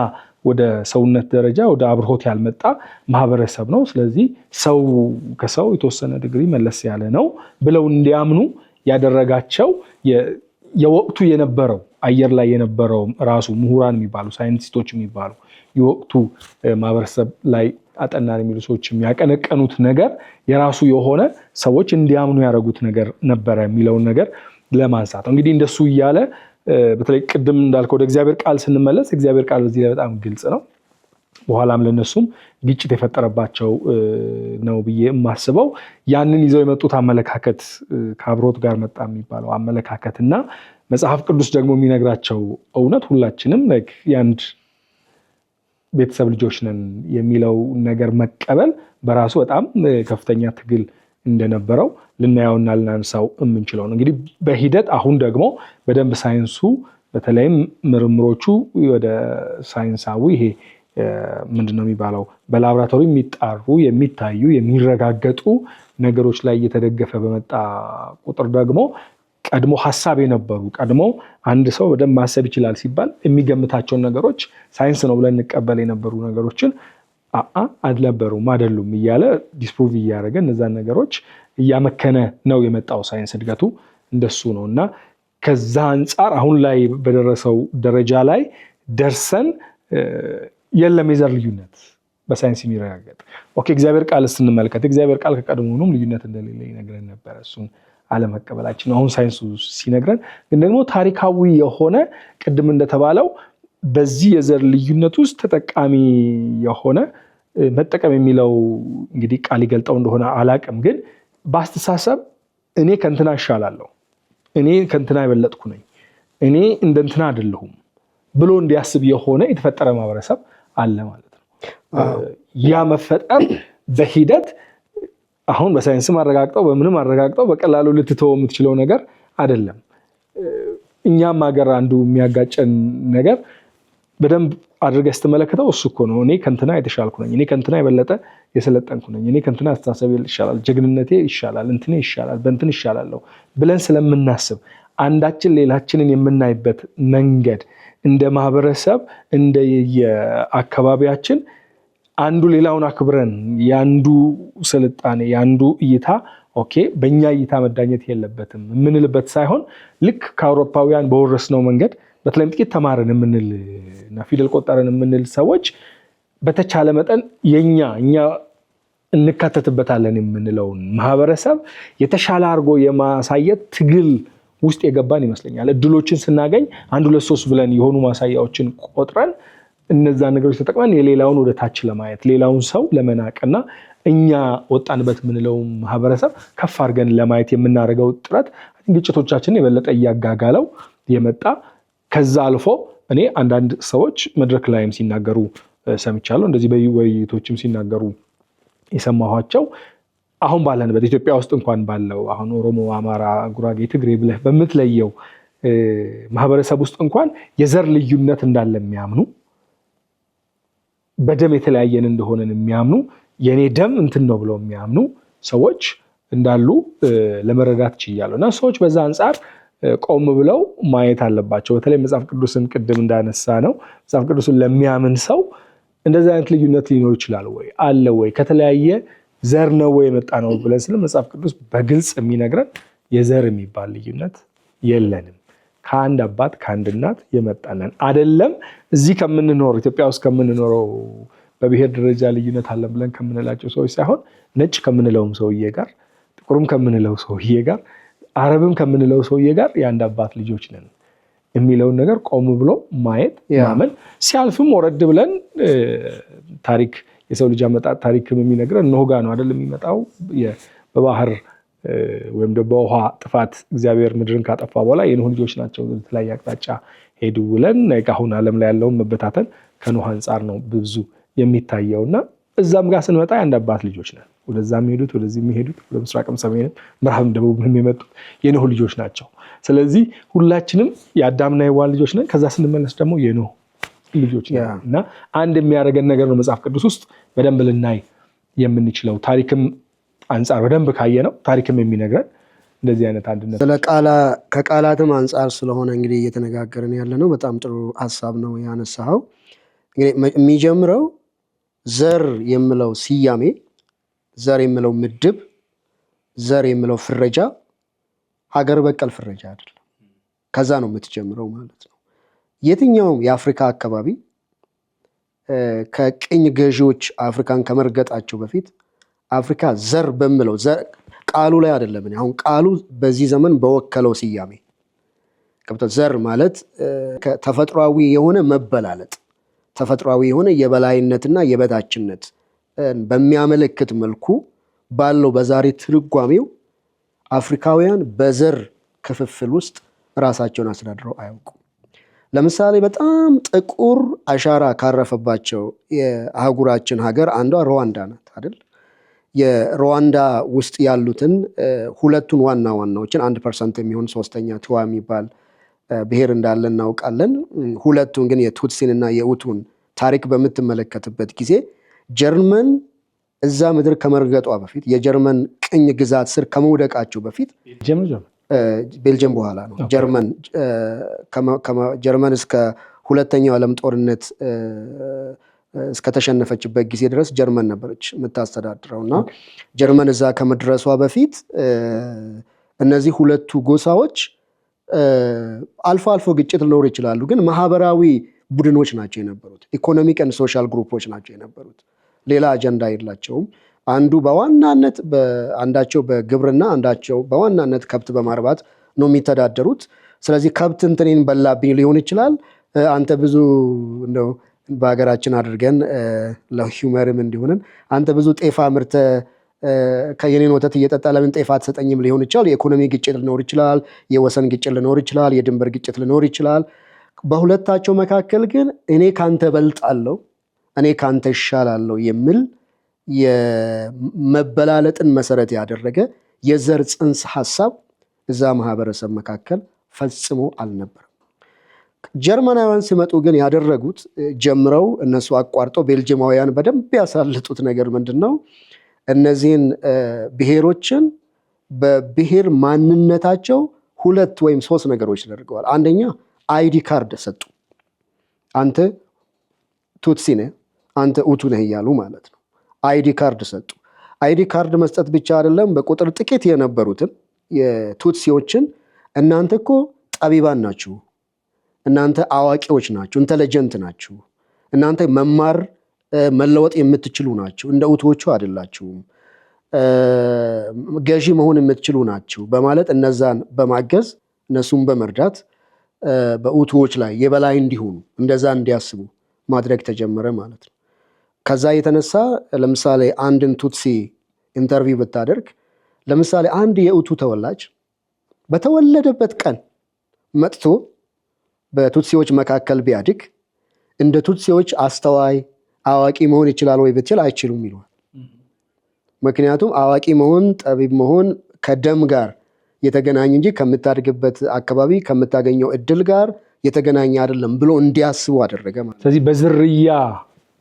ወደ ሰውነት ደረጃ ወደ አብርሆት ያልመጣ ማህበረሰብ ነው። ስለዚህ ሰው ከሰው የተወሰነ ዲግሪ መለስ ያለ ነው ብለው እንዲያምኑ ያደረጋቸው የወቅቱ የነበረው አየር ላይ የነበረው ራሱ ምሁራን የሚባሉ ሳይንቲስቶች የሚባሉ የወቅቱ ማህበረሰብ ላይ አጠናን የሚሉ ሰዎች የሚያቀነቀኑት ነገር የራሱ የሆነ ሰዎች እንዲያምኑ ያደረጉት ነገር ነበረ የሚለውን ነገር ለማንሳት እንግዲህ እንደሱ እያለ በተለይ ቅድም እንዳልከው ወደ እግዚአብሔር ቃል ስንመለስ እግዚአብሔር ቃል በዚህ ላይ በጣም ግልጽ ነው። በኋላም ለነሱም ግጭት የፈጠረባቸው ነው ብዬ የማስበው ያንን ይዘው የመጡት አመለካከት ከአብሮት ጋር መጣ የሚባለው አመለካከት እና መጽሐፍ ቅዱስ ደግሞ የሚነግራቸው እውነት ሁላችንም የአንድ ቤተሰብ ልጆች ነን የሚለው ነገር መቀበል በራሱ በጣም ከፍተኛ ትግል እንደነበረው ልናየውና ልናነሳው የምንችለው ነው። እንግዲህ በሂደት አሁን ደግሞ በደንብ ሳይንሱ በተለይም ምርምሮቹ ወደ ሳይንሳዊ ይሄ ምንድነው የሚባለው በላቦራቶሪ የሚጣሩ የሚታዩ የሚረጋገጡ ነገሮች ላይ እየተደገፈ በመጣ ቁጥር ደግሞ ቀድሞ ሀሳብ የነበሩ ቀድሞ አንድ ሰው በደንብ ማሰብ ይችላል ሲባል የሚገምታቸውን ነገሮች ሳይንስ ነው ብለን እንቀበል የነበሩ ነገሮችን አልነበሩም አይደሉም እያለ ዲስፕሩቭ እያደረገ እነዛን ነገሮች እያመከነ ነው የመጣው ሳይንስ እድገቱ እንደሱ ነው። እና ከዛ አንጻር አሁን ላይ በደረሰው ደረጃ ላይ ደርሰን የለም የዘር ልዩነት በሳይንስ የሚረጋገጥ ኦኬ። እግዚአብሔር ቃል ስንመለከት እግዚአብሔር ቃል ከቀድሞውንም ልዩነት እንደሌለ ይነግረን ነበር። እሱን አለመቀበላችን አሁን ሳይንሱ ሲነግረን ግን ደግሞ ታሪካዊ የሆነ ቅድም እንደተባለው በዚህ የዘር ልዩነት ውስጥ ተጠቃሚ የሆነ መጠቀም የሚለው እንግዲህ ቃል ይገልጠው እንደሆነ አላቅም፣ ግን በአስተሳሰብ እኔ ከእንትና እሻላለሁ፣ እኔ ከእንትና የበለጥኩ ነኝ፣ እኔ እንደንትና አይደለሁም ብሎ እንዲያስብ የሆነ የተፈጠረ ማህበረሰብ አለ ማለት ነው። ያ መፈጠር በሂደት አሁን በሳይንስም አረጋግጠው በምንም አረጋግጠው በቀላሉ ልትተው የምትችለው ነገር አይደለም። እኛም ሀገር አንዱ የሚያጋጨን ነገር በደንብ አድርገህ ስትመለከተው እሱ እኮ ነው። እኔ ከእንትና የተሻልኩ ነኝ፣ እኔ ከእንትና የበለጠ የሰለጠንኩ ነኝ፣ እኔ ከእንትና አስተሳሰብ ይሻላል፣ ጀግንነቴ ይሻላል፣ እንትኔ ይሻላል፣ በእንትን ይሻላለሁ ብለን ስለምናስብ አንዳችን ሌላችንን የምናይበት መንገድ እንደ ማህበረሰብ እንደ የአካባቢያችን አንዱ ሌላውን አክብረን ያንዱ ስልጣኔ ያንዱ እይታ ኦኬ በእኛ እይታ መዳኘት የለበትም የምንልበት ሳይሆን ልክ ከአውሮፓውያን በወረስነው መንገድ በተለይም ጥቂት ተማርን የምንል እና ፊደል ቆጠርን የምንል ሰዎች በተቻለ መጠን እኛ እንካተትበታለን የምንለውን ማህበረሰብ የተሻለ አድርጎ የማሳየት ትግል ውስጥ የገባን ይመስለኛል። እድሎችን ስናገኝ 1 2 3 ብለን የሆኑ ማሳያዎችን ቆጥረን እነዛ ነገሮች ተጠቅመን የሌላውን ወደ ታች ለማየት ሌላውን ሰው ለመናቅና እኛ ወጣንበት የምንለው ማህበረሰብ ከፍ አድርገን ለማየት የምናደርገው ጥረት ግጭቶቻችንን የበለጠ እያጋጋለው የመጣ ከዛ አልፎ እኔ አንዳንድ ሰዎች መድረክ ላይም ሲናገሩ ሰምቻለሁ፣ እንደዚህ በውይይቶችም ሲናገሩ የሰማኋቸው አሁን ባለንበት ኢትዮጵያ ውስጥ እንኳን ባለው አሁን ኦሮሞ፣ አማራ፣ ጉራጌ፣ ትግሬ ብለህ በምትለየው ማህበረሰብ ውስጥ እንኳን የዘር ልዩነት እንዳለ የሚያምኑ በደም የተለያየን እንደሆነን የሚያምኑ የኔ ደም እንትን ነው ብለው የሚያምኑ ሰዎች እንዳሉ ለመረዳት ችያለሁ። እና ሰዎች በዛ አንጻር ቆም ብለው ማየት አለባቸው። በተለይ መጽሐፍ ቅዱስን ቅድም እንዳነሳ ነው መጽሐፍ ቅዱስን ለሚያምን ሰው እንደዚህ አይነት ልዩነት ሊኖር ይችላል ወይ አለ ወይ ከተለያየ ዘር ነው ወይ የመጣ ነው ብለን ስለ መጽሐፍ ቅዱስ በግልጽ የሚነግረን የዘር የሚባል ልዩነት የለንም። ከአንድ አባት ከአንድ እናት የመጣነን አይደለም። እዚህ ከምንኖር ኢትዮጵያ ውስጥ ከምንኖረው በብሔር ደረጃ ልዩነት አለን ብለን ከምንላቸው ሰዎች ሳይሆን ነጭ ከምንለውም ሰውዬ ጋር፣ ጥቁርም ከምንለው ሰውዬ ጋር፣ አረብም ከምንለው ሰውዬ ጋር የአንድ አባት ልጆች ነን የሚለውን ነገር ቆም ብሎ ማየት ማመን፣ ሲያልፍም ወረድ ብለን ታሪክ የሰው ልጅ አመጣጥ ታሪክም የሚነግረን እነሆ ጋር ነው አይደል የሚመጣው በባህር ወይም ደግሞ በውሃ ጥፋት እግዚአብሔር ምድርን ካጠፋ በኋላ የኖህ ልጆች ናቸው የተለያየ አቅጣጫ ሄዱ ብለን አሁን ዓለም ላይ ያለውን መበታተን ከኖህ አንጻር ነው ብዙ የሚታየውና እዛም ጋር ስንመጣ የአንድ አባት ልጆች ነን። ወደዛም ሄዱት ወደዚህ የሚሄዱት ወደ ምስራቅም ሰሜንም ምዕራብም ደቡብም የመጡት የኖህ ልጆች ናቸው። ስለዚህ ሁላችንም የአዳምና የሔዋን ልጆች ነን። ከዛ ስንመለስ ደግሞ የኖህ ልጆች ነን እና አንድ የሚያደርገን ነገር ነው መጽሐፍ ቅዱስ ውስጥ በደንብ ልናይ የምንችለው ታሪክም አንጻር በደንብ ካየ ነው ታሪክም የሚነግረን እንደዚህ አይነት አንድነት ከቃላትም አንጻር ስለሆነ እንግዲህ እየተነጋገርን ያለ ነው። በጣም ጥሩ ሀሳብ ነው ያነሳኸው። እንግዲህ የሚጀምረው ዘር የምለው ስያሜ፣ ዘር የምለው ምድብ፣ ዘር የምለው ፍረጃ ሀገር በቀል ፍረጃ አይደለም። ከዛ ነው የምትጀምረው ማለት ነው። የትኛውም የአፍሪካ አካባቢ ከቅኝ ገዢዎች አፍሪካን ከመርገጣቸው በፊት አፍሪካ ዘር በምለው ቃሉ ላይ አይደለም። አሁን ቃሉ በዚህ ዘመን በወከለው ስያሜ ገብቶ ዘር ማለት ተፈጥሯዊ የሆነ መበላለጥ፣ ተፈጥሯዊ የሆነ የበላይነትና የበታችነት በሚያመለክት መልኩ ባለው በዛሬ ትርጓሜው አፍሪካውያን በዘር ክፍፍል ውስጥ ራሳቸውን አስተዳድረው አያውቁም። ለምሳሌ በጣም ጥቁር አሻራ ካረፈባቸው የአህጉራችን ሀገር አንዷ ሩዋንዳ ናት አይደል? የሩዋንዳ ውስጥ ያሉትን ሁለቱን ዋናዎችን 1% የሚሆን ሶስተኛ ትዋ የሚባል ብሔር እንዳለ እናውቃለን። ሁለቱን ግን የቱትሲንና የኡቱን ታሪክ በምትመለከትበት ጊዜ ጀርመን እዛ ምድር ከመርገጧ በፊት የጀርመን ቅኝ ግዛት ስር ከመውደቃቸው በፊት ቤልጅየም በኋላ ነው ጀርመን እስከ ሁለተኛው ዓለም ጦርነት እስከተሸነፈችበት ጊዜ ድረስ ጀርመን ነበረች የምታስተዳድረው እና ጀርመን እዛ ከመድረሷ በፊት እነዚህ ሁለቱ ጎሳዎች አልፎ አልፎ ግጭት ሊኖር ይችላሉ፣ ግን ማህበራዊ ቡድኖች ናቸው የነበሩት። ኢኮኖሚክ ኤንድ ሶሻል ግሩፖች ናቸው የነበሩት። ሌላ አጀንዳ የላቸውም። አንዱ በዋናነት አንዳቸው በግብርና አንዳቸው በዋናነት ከብት በማርባት ነው የሚተዳደሩት። ስለዚህ ከብት እንትኔን በላብኝ ሊሆን ይችላል። አንተ ብዙ እንደው በሀገራችን አድርገን ለሂውመርም እንዲሆንን አንተ ብዙ ጤፍ አምርተ ከየኔን ወተት እየጠጣ ለምን ጤፍ አትሰጠኝም ሊሆን ይችላል። የኢኮኖሚ ግጭት ሊኖር ይችላል። የወሰን ግጭት ሊኖር ይችላል። የድንበር ግጭት ሊኖር ይችላል። በሁለታቸው መካከል ግን እኔ ካንተ በልጣለሁ፣ እኔ ካንተ ይሻላለሁ የሚል የመበላለጥን መሰረት ያደረገ የዘር ጽንሰ ሐሳብ እዛ ማህበረሰብ መካከል ፈጽሞ አልነበረም። ጀርመናውያን ሲመጡ ግን ያደረጉት ጀምረው እነሱ አቋርጠው ቤልጅማውያን በደንብ ያሳልጡት ነገር ምንድን ነው? እነዚህን ብሔሮችን በብሔር ማንነታቸው 2 ወይም 3 ነገሮች ተደርገዋል። አንደኛ አይዲ ካርድ ሰጡ። አንተ ቱትሲ ነህ፣ አንተ ኡቱ ነህ እያሉ ማለት ነው። አይዲ ካርድ ሰጡ። አይዲ ካርድ መስጠት ብቻ አይደለም፣ በቁጥር ጥቂት የነበሩትን የቱትሲዎችን እናንተ እኮ ጠቢባን ናችሁ፣ እናንተ አዋቂዎች ናችሁ፣ ኢንተለጀንት ናችሁ፣ እናንተ መማር መለወጥ የምትችሉ ናችሁ፣ እንደ ኡቱዎቹ አይደላችሁም፣ ገዢ መሆን የምትችሉ ናችሁ በማለት እነዛን በማገዝ እነሱን በመርዳት በኡቱዎች ላይ የበላይ እንዲሆኑ እንደዛ እንዲያስቡ ማድረግ ተጀመረ ማለት ነው። ከዛ የተነሳ ለምሳሌ አንድን ቱትሲ ኢንተርቪው ብታደርግ ለምሳሌ አንድ የኡቱ ተወላጅ በተወለደበት ቀን መጥቶ በቱትሲዎች መካከል ቢያድግ እንደ ቱትሲዎች አስተዋይ አዋቂ መሆን ይችላል ወይ ብትል አይችሉም ይሏል። ምክንያቱም አዋቂ መሆን ጠቢብ መሆን ከደም ጋር የተገናኘ እንጂ ከምታድግበት አካባቢ ከምታገኘው እድል ጋር የተገናኘ አይደለም ብሎ እንዲያስቡ አደረገ ማለት። ስለዚህ በዝርያ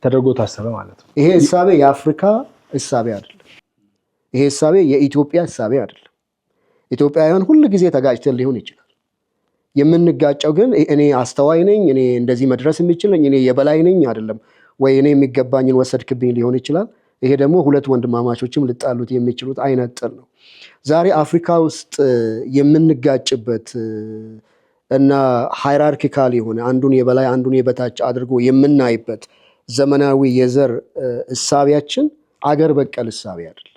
ተደርጎ ታሰበ ማለት ነው። ይሄ እሳቤ የአፍሪካ እሳቤ አይደለም። ይሄ እሳቤ የኢትዮጵያ እሳቤ አይደለም። ኢትዮጵያውያን ሁሉ ጊዜ ተጋጭተን ሊሆን ይችላል። የምንጋጨው ግን እኔ አስተዋይ ነኝ፣ እኔ እንደዚህ መድረስ የሚችል ነኝ፣ እኔ የበላይ ነኝ አይደለም ወይ እኔ የሚገባኝን ወሰድክብኝ ሊሆን ይችላል። ይሄ ደግሞ 2 ወንድማማቾችም ልጣሉት የሚችሉት አይነት ጥል ነው። ዛሬ አፍሪካ ውስጥ የምንጋጭበት እና ሃይራርኪካል የሆነ አንዱን የበላይ አንዱን የበታች አድርጎ የምናይበት ዘመናዊ የዘር እሳቤያችን አገር በቀል እሳቤ አይደለም፣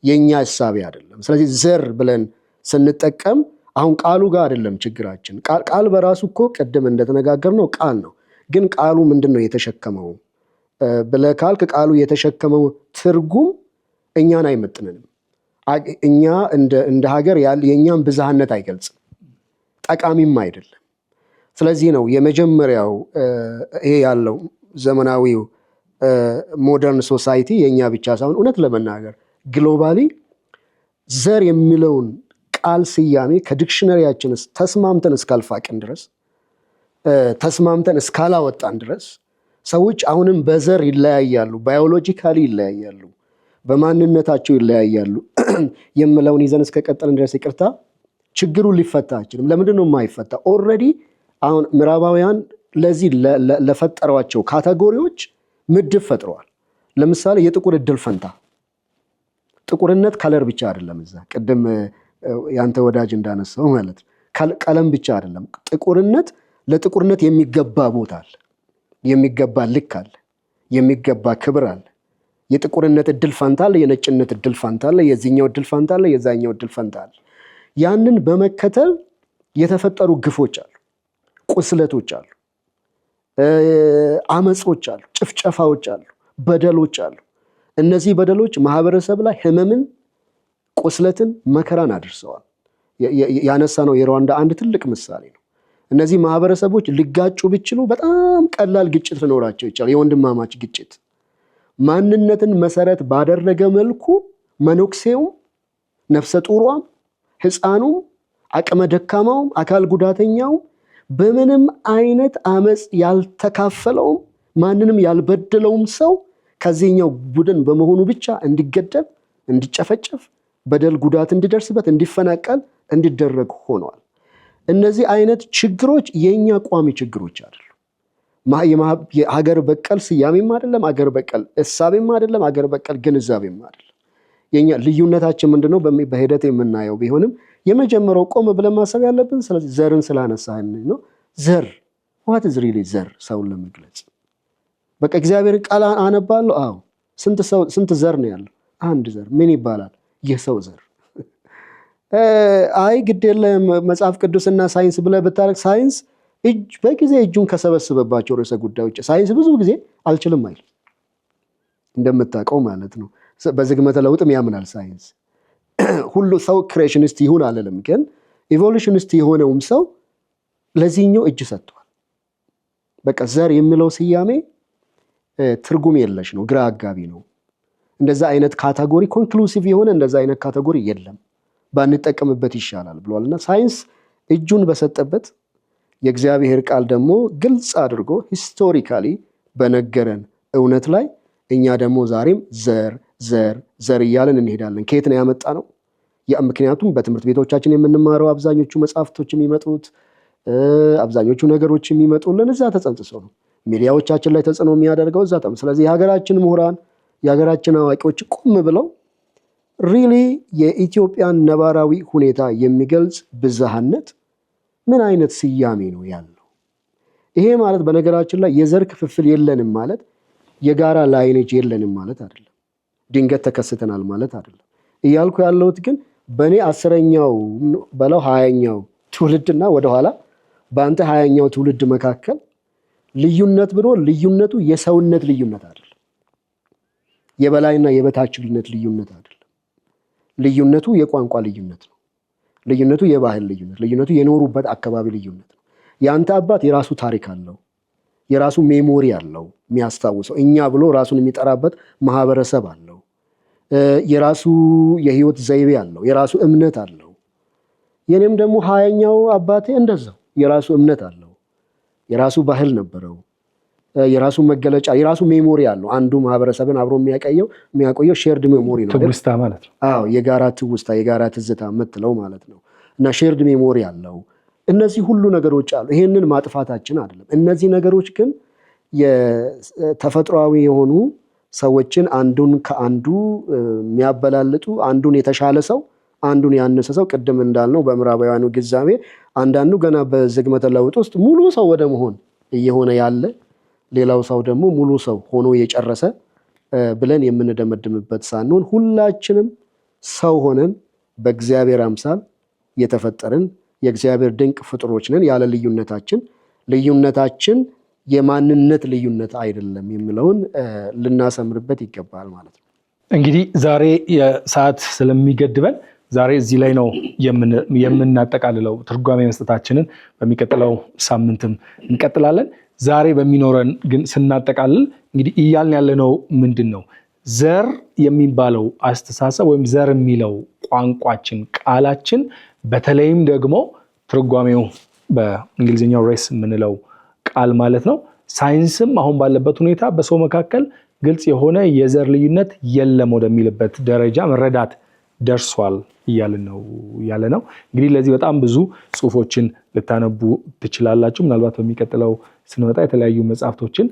የኛ እሳቤ አይደለም። ስለዚህ ዘር ብለን ስንጠቀም አሁን ቃሉ ጋር አይደለም ችግራችን። ቃል በራሱ እኮ ቅድም እንደተነጋገርነው ቃል ነው። ግን ቃሉ ምንድን ነው የተሸከመው ብለህ ካልክ ቃሉ የተሸከመው ትርጉም እኛን አይመጥንንም። እኛ እንደ ሀገር የእኛን ብዝሃነት አይገልጽም፣ ጠቃሚም አይደለም። ስለዚህ ነው የመጀመሪያው ይሄ ያለው ዘመናዊው ሞደርን ሶሳይቲ የእኛ ብቻ ሳይሆን እውነት ለመናገር ግሎባሊ ዘር የሚለውን ቃል ስያሜ ከዲክሽነሪያችን ተስማምተን እስካልፋቅን ድረስ ተስማምተን እስካላወጣን ድረስ ሰዎች አሁንም በዘር ይለያያሉ፣ ባዮሎጂካሊ ይለያያሉ፣ በማንነታቸው ይለያያሉ የምለውን ይዘን እስከቀጠልን ድረስ ይቅርታ ችግሩን ሊፈታ አይችልም። ለምንድን ነው የማይፈታ? ኦልሬዲ አሁን ምዕራባውያን ለዚህ ለፈጠሯቸው ካቴጎሪዎች ምድብ ፈጥረዋል። ለምሳሌ የጥቁር እድል ፈንታ፣ ጥቁርነት ከለር ብቻ አይደለም። እዛ ቅድም ያንተ ወዳጅ እንዳነሳው ማለት ቀለም ብቻ አይደለም። ጥቁርነት ለጥቁርነት የሚገባ ቦታ አለ፣ የሚገባ ልክ አለ፣ የሚገባ ክብር አለ። የጥቁርነት እድል ፈንታ አለ፣ የነጭነት እድል ፈንታ አለ፣ የዚህኛው እድል ፈንታ አለ፣ የዛኛው እድል ፈንታ አለ። ያንን በመከተል የተፈጠሩ ግፎች አሉ፣ ቁስለቶች አሉ፣ አመጾች አሉ፣ ጭፍጨፋዎች አሉ፣ በደሎች አሉ። እነዚህ በደሎች ማህበረሰብ ላይ ህመምን፣ ቁስለትን፣ መከራን አድርሰዋል። ያነሳ ነው የሩዋንዳ አንድ ትልቅ ምሳሌ ነው። እነዚህ ማህበረሰቦች ሊጋጩ ቢችሉ በጣም ቀላል ግጭት ሊኖራቸው ይችላል፣ የወንድማማች ግጭት። ማንነትን መሰረት ባደረገ መልኩ መነኩሴውም፣ ነፍሰ ጡሯም፣ ሕፃኑም፣ አቅመ ደካማውም፣ አካል ጉዳተኛውም፣ በምንም አይነት አመፅ ያልተካፈለውም ማንንም ያልበደለውም ሰው ከዚህኛው ቡድን በመሆኑ ብቻ እንዲገደል፣ እንዲጨፈጨፍ፣ በደል ጉዳት እንዲደርስበት፣ እንዲፈናቀል እንዲደረግ ሆኗል። እነዚህ አይነት ችግሮች የኛ ቋሚ ችግሮች አይደሉም። የሀገር በቀል ስያሜም አይደለም፣ ሀገር በቀል እሳቤም አይደለም፣ ሀገር በቀል ግንዛቤም አይደለም። የኛ ልዩነታችን ምንድነው? በሂደት የምናየው ቢሆንም የመጀመሪያው ቆም ብለን ማሰብ ያለብን ስለዚህ ዘርን ስላነሳን ነው። ዘር what is really ዘር ሰውን ለመግለጽ በቃ እግዚአብሔር ቃል አነባለሁ። አዎ ስንት ዘር ነው ያለው? አንድ ዘር። ምን ይባላል? የሰው ዘር። አይ ግድ የለም መጽሐፍ ቅዱስና ሳይንስ ብለህ ብታረግ ሳይንስ በጊዜ እጁን ከሰበሰበባቸው ርዕሰ ጉዳዮች ሳይንስ ብዙ ጊዜ አልችልም አይል እንደምታውቀው ማለት ነው። በዝግመተ ለውጥም ያምናል ሳይንስ። ሁሉ ሰው ክሬሽኒስት ይሁን አለለም፣ ግን ኢቮሉሽኒስት የሆነውም ሰው ለዚህኛው እጅ ሰጥቷል። በቃ ዘር የሚለው ስያሜ ትርጉም የለሽ ነው፣ ግራ አጋቢ ነው። እንደዛ አይነት ካቴጎሪ ኮንክሉሲቭ የሆነ እንደዛ አይነት ካቴጎሪ የለም፣ ባንጠቀምበት ይሻላል ብሏልና ሳይንስ እጁን በሰጠበት የእግዚአብሔር ቃል ደግሞ ግልጽ አድርጎ ሂስቶሪካሊ በነገረን እውነት ላይ እኛ ደግሞ ዛሬም ዘር ዘር ዘር እያለን እንሄዳለን። ከየት ነው ያመጣ ነው? ምክንያቱም በትምህርት ቤቶቻችን የምንማረው አብዛኞቹ መጽሐፍቶች የሚመጡት አብዛኞቹ ነገሮች የሚመጡልን እዛ ተጸንጽሰው ነው። ሚዲያዎቻችን ላይ ተጽዕኖ የሚያደርገው እዛ ተም። ስለዚህ የሀገራችን ምሁራን የሀገራችን አዋቂዎች ቁም ብለው ሪሊ የኢትዮጵያን ነባራዊ ሁኔታ የሚገልጽ ብዝሃነት ምን አይነት ስያሜ ነው ያለው? ይሄ ማለት በነገራችን ላይ የዘር ክፍፍል የለንም ማለት የጋራ ላይኔጅ የለንም ማለት አይደለም። ድንገት ተከስተናል ማለት አይደለም። እያልኩ ያለሁት ግን በእኔ 10ኛው በለው 20ኛው ትውልድና ወደኋላ በአንተ 20ኛው ትውልድ መካከል ልዩነት ብሎ ልዩነቱ የሰውነት ልዩነት አይደለም። የበላይና የበታችነት ልዩነት አይደለም። ልዩነቱ የቋንቋ ልዩነት ነው። ልዩነቱ የባህል ልዩነት፣ ልዩነቱ የኖሩበት አካባቢ ልዩነት ነው። የአንተ አባት የራሱ ታሪክ አለው፣ የራሱ ሜሞሪ አለው የሚያስታውሰው፣ እኛ ብሎ ራሱን የሚጠራበት ማህበረሰብ አለው፣ የራሱ የህይወት ዘይቤ አለው፣ የራሱ እምነት አለው። የኔም ደግሞ 20ኛው አባቴ እንደዛው የራሱ እምነት አለው፣ የራሱ ባህል ነበረው፣ የራሱ መገለጫ፣ የራሱ ሜሞሪ አለው። አንዱ ማህበረሰብን አብሮ የሚያቆየው ሼርድ ሜሞሪ ነው፣ ትውስታ ማለት ነው። አዎ የጋራ ትውስታ፣ የጋራ ትዝታ የምትለው ማለት ነው። እና ሼርድ ሜሞሪ አለው። እነዚህ ሁሉ ነገሮች አሉ። ይሄንን ማጥፋታችን አይደለም። እነዚህ ነገሮች ግን የተፈጥሯዊ የሆኑ ሰዎችን አንዱን ከአንዱ የሚያበላልጡ፣ አንዱን የተሻለ ሰው አንዱን ያነሰ ሰው፣ ቅድም እንዳልነው በምዕራባውያኑ ግዛቤ አንዳንዱ ገና በዝግመተ ለውጥ ውስጥ ሙሉ ሰው ወደ መሆን እየሆነ ያለ፣ ሌላው ሰው ደግሞ ሙሉ ሰው ሆኖ የጨረሰ ብለን የምንደመድምበት ሳንሆን ሁላችንም ሰው ሆነን በእግዚአብሔር አምሳል የተፈጠርን የእግዚአብሔር ድንቅ ፍጡሮች ነን። ያለ ልዩነታችን የማንነት ልዩነት አይደለም የሚለውን ልናሰምርበት ይገባል ማለት ነው። እንግዲህ ዛሬ የሰዓት ስለሚገድበን ዛሬ እዚህ ላይ ነው የምናጠቃልለው። ትርጓሜ መስጠታችንን በሚቀጥለው ሳምንትም እንቀጥላለን። ዛሬ በሚኖረን ግን ስናጠቃልል እንግዲህ እያልን ያለነው ምንድን ነው? ዘር የሚባለው አስተሳሰብ ወይም ዘር የሚለው ቋንቋችን፣ ቃላችን በተለይም ደግሞ ትርጓሜው በእንግሊዝኛው ሬስ የምንለው ቃል ማለት ነው። ሳይንስም አሁን ባለበት ሁኔታ በሰው መካከል ግልጽ የሆነ የዘር ልዩነት የለም ወደሚልበት ደረጃ መረዳት ደርሷል እያለ ነው። እንግዲህ ለዚህ በጣም ብዙ ጽሁፎችን ልታነቡ ትችላላችሁ። ምናልባት በሚቀጥለው ስንመጣ የተለያዩ መጽሐፍቶችን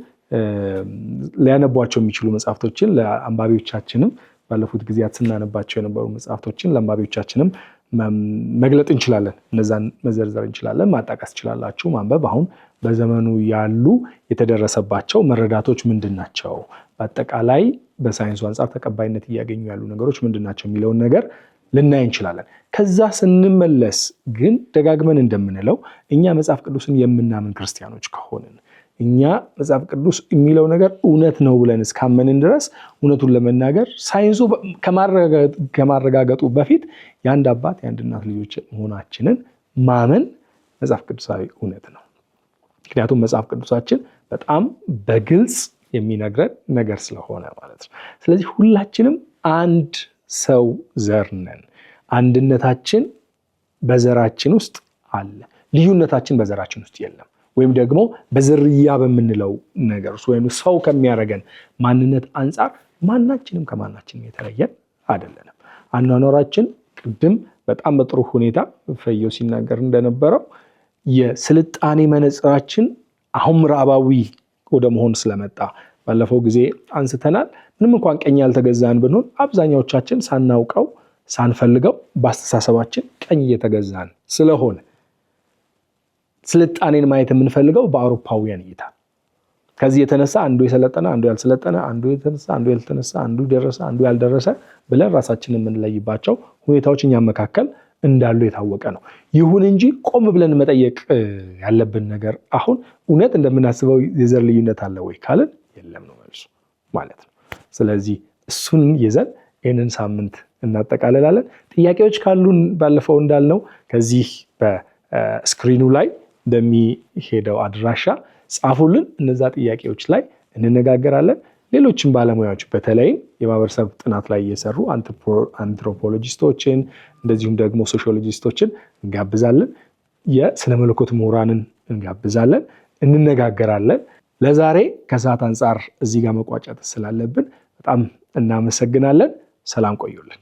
ሊያነቧቸው የሚችሉ መጽሐፍቶችን ለአንባቢዎቻችንም ባለፉት ጊዜያት ስናነባቸው የነበሩ መጽሐፍቶችን ለአንባቢዎቻችንም መግለጥ እንችላለን። እነዛን መዘርዘር እንችላለን። ማጣቀስ ትችላላችሁ። ማንበብ አሁን በዘመኑ ያሉ የተደረሰባቸው መረዳቶች ምንድን ናቸው፣ በአጠቃላይ በሳይንሱ አንጻር ተቀባይነት እያገኙ ያሉ ነገሮች ምንድን ናቸው የሚለውን ነገር ልናይ እንችላለን። ከዛ ስንመለስ ግን ደጋግመን እንደምንለው እኛ መጽሐፍ ቅዱስን የምናምን ክርስቲያኖች ከሆንን እኛ መጽሐፍ ቅዱስ የሚለው ነገር እውነት ነው ብለን እስካመንን ድረስ እውነቱን ለመናገር ሳይንሱ ከማረጋገጡ በፊት የአንድ አባት የአንድ እናት ልጆች መሆናችንን ማመን መጽሐፍ ቅዱሳዊ እውነት ነው። ምክንያቱም መጽሐፍ ቅዱሳችን በጣም በግልጽ የሚነግረን ነገር ስለሆነ ማለት ነው። ስለዚህ ሁላችንም አንድ ሰው ዘር ነን። አንድነታችን በዘራችን ውስጥ አለ። ልዩነታችን በዘራችን ውስጥ የለም። ወይም ደግሞ በዝርያ በምንለው ነገር ውስጥ ወይም ሰው ከሚያደርገን ማንነት አንጻር ማናችንም ከማናችንም የተለየን አይደለንም። አኗኗራችን ቅድም በጣም በጥሩ ሁኔታ ፈየው ሲናገር እንደነበረው የስልጣኔ መነጽራችን አሁን ምዕራባዊ ወደ መሆን ስለመጣ ባለፈው ጊዜ አንስተናል። ምንም እንኳን ቀኝ ያልተገዛን ብንሆን አብዛኛዎቻችን ሳናውቀው ሳንፈልገው በአስተሳሰባችን ቀኝ እየተገዛን ስለሆነ ስልጣኔን ማየት የምንፈልገው በአውሮፓውያን እይታ። ከዚህ የተነሳ አንዱ የሰለጠነ አንዱ ያልሰለጠነ፣ አንዱ የተነሳ አንዱ ያልተነሳ፣ አንዱ ደረሰ አንዱ ያልደረሰ ብለን ራሳችንን የምንለይባቸው ሁኔታዎች እኛ መካከል እንዳሉ የታወቀ ነው። ይሁን እንጂ ቆም ብለን መጠየቅ ያለብን ነገር አሁን እውነት እንደምናስበው የዘር ልዩነት አለ ወይ ካልን የለም ነው መልሱ ማለት ነው። ስለዚህ እሱን ይዘን ይህንን ሳምንት እናጠቃልላለን። ጥያቄዎች ካሉን ባለፈው እንዳልነው ከዚህ በስክሪኑ ላይ በሚሄደው አድራሻ ጻፉልን። እነዛ ጥያቄዎች ላይ እንነጋገራለን። ሌሎችም ባለሙያዎች በተለይም የማህበረሰብ ጥናት ላይ የሰሩ አንትሮፖሎጂስቶችን እንደዚሁም ደግሞ ሶሺዮሎጂስቶችን እንጋብዛለን። የስነ መለኮት ምሁራንን እንጋብዛለን፣ እንነጋገራለን። ለዛሬ ከሰዓት አንጻር እዚህ ጋር መቋጨት ስላለብን በጣም እናመሰግናለን። ሰላም ቆዩልን።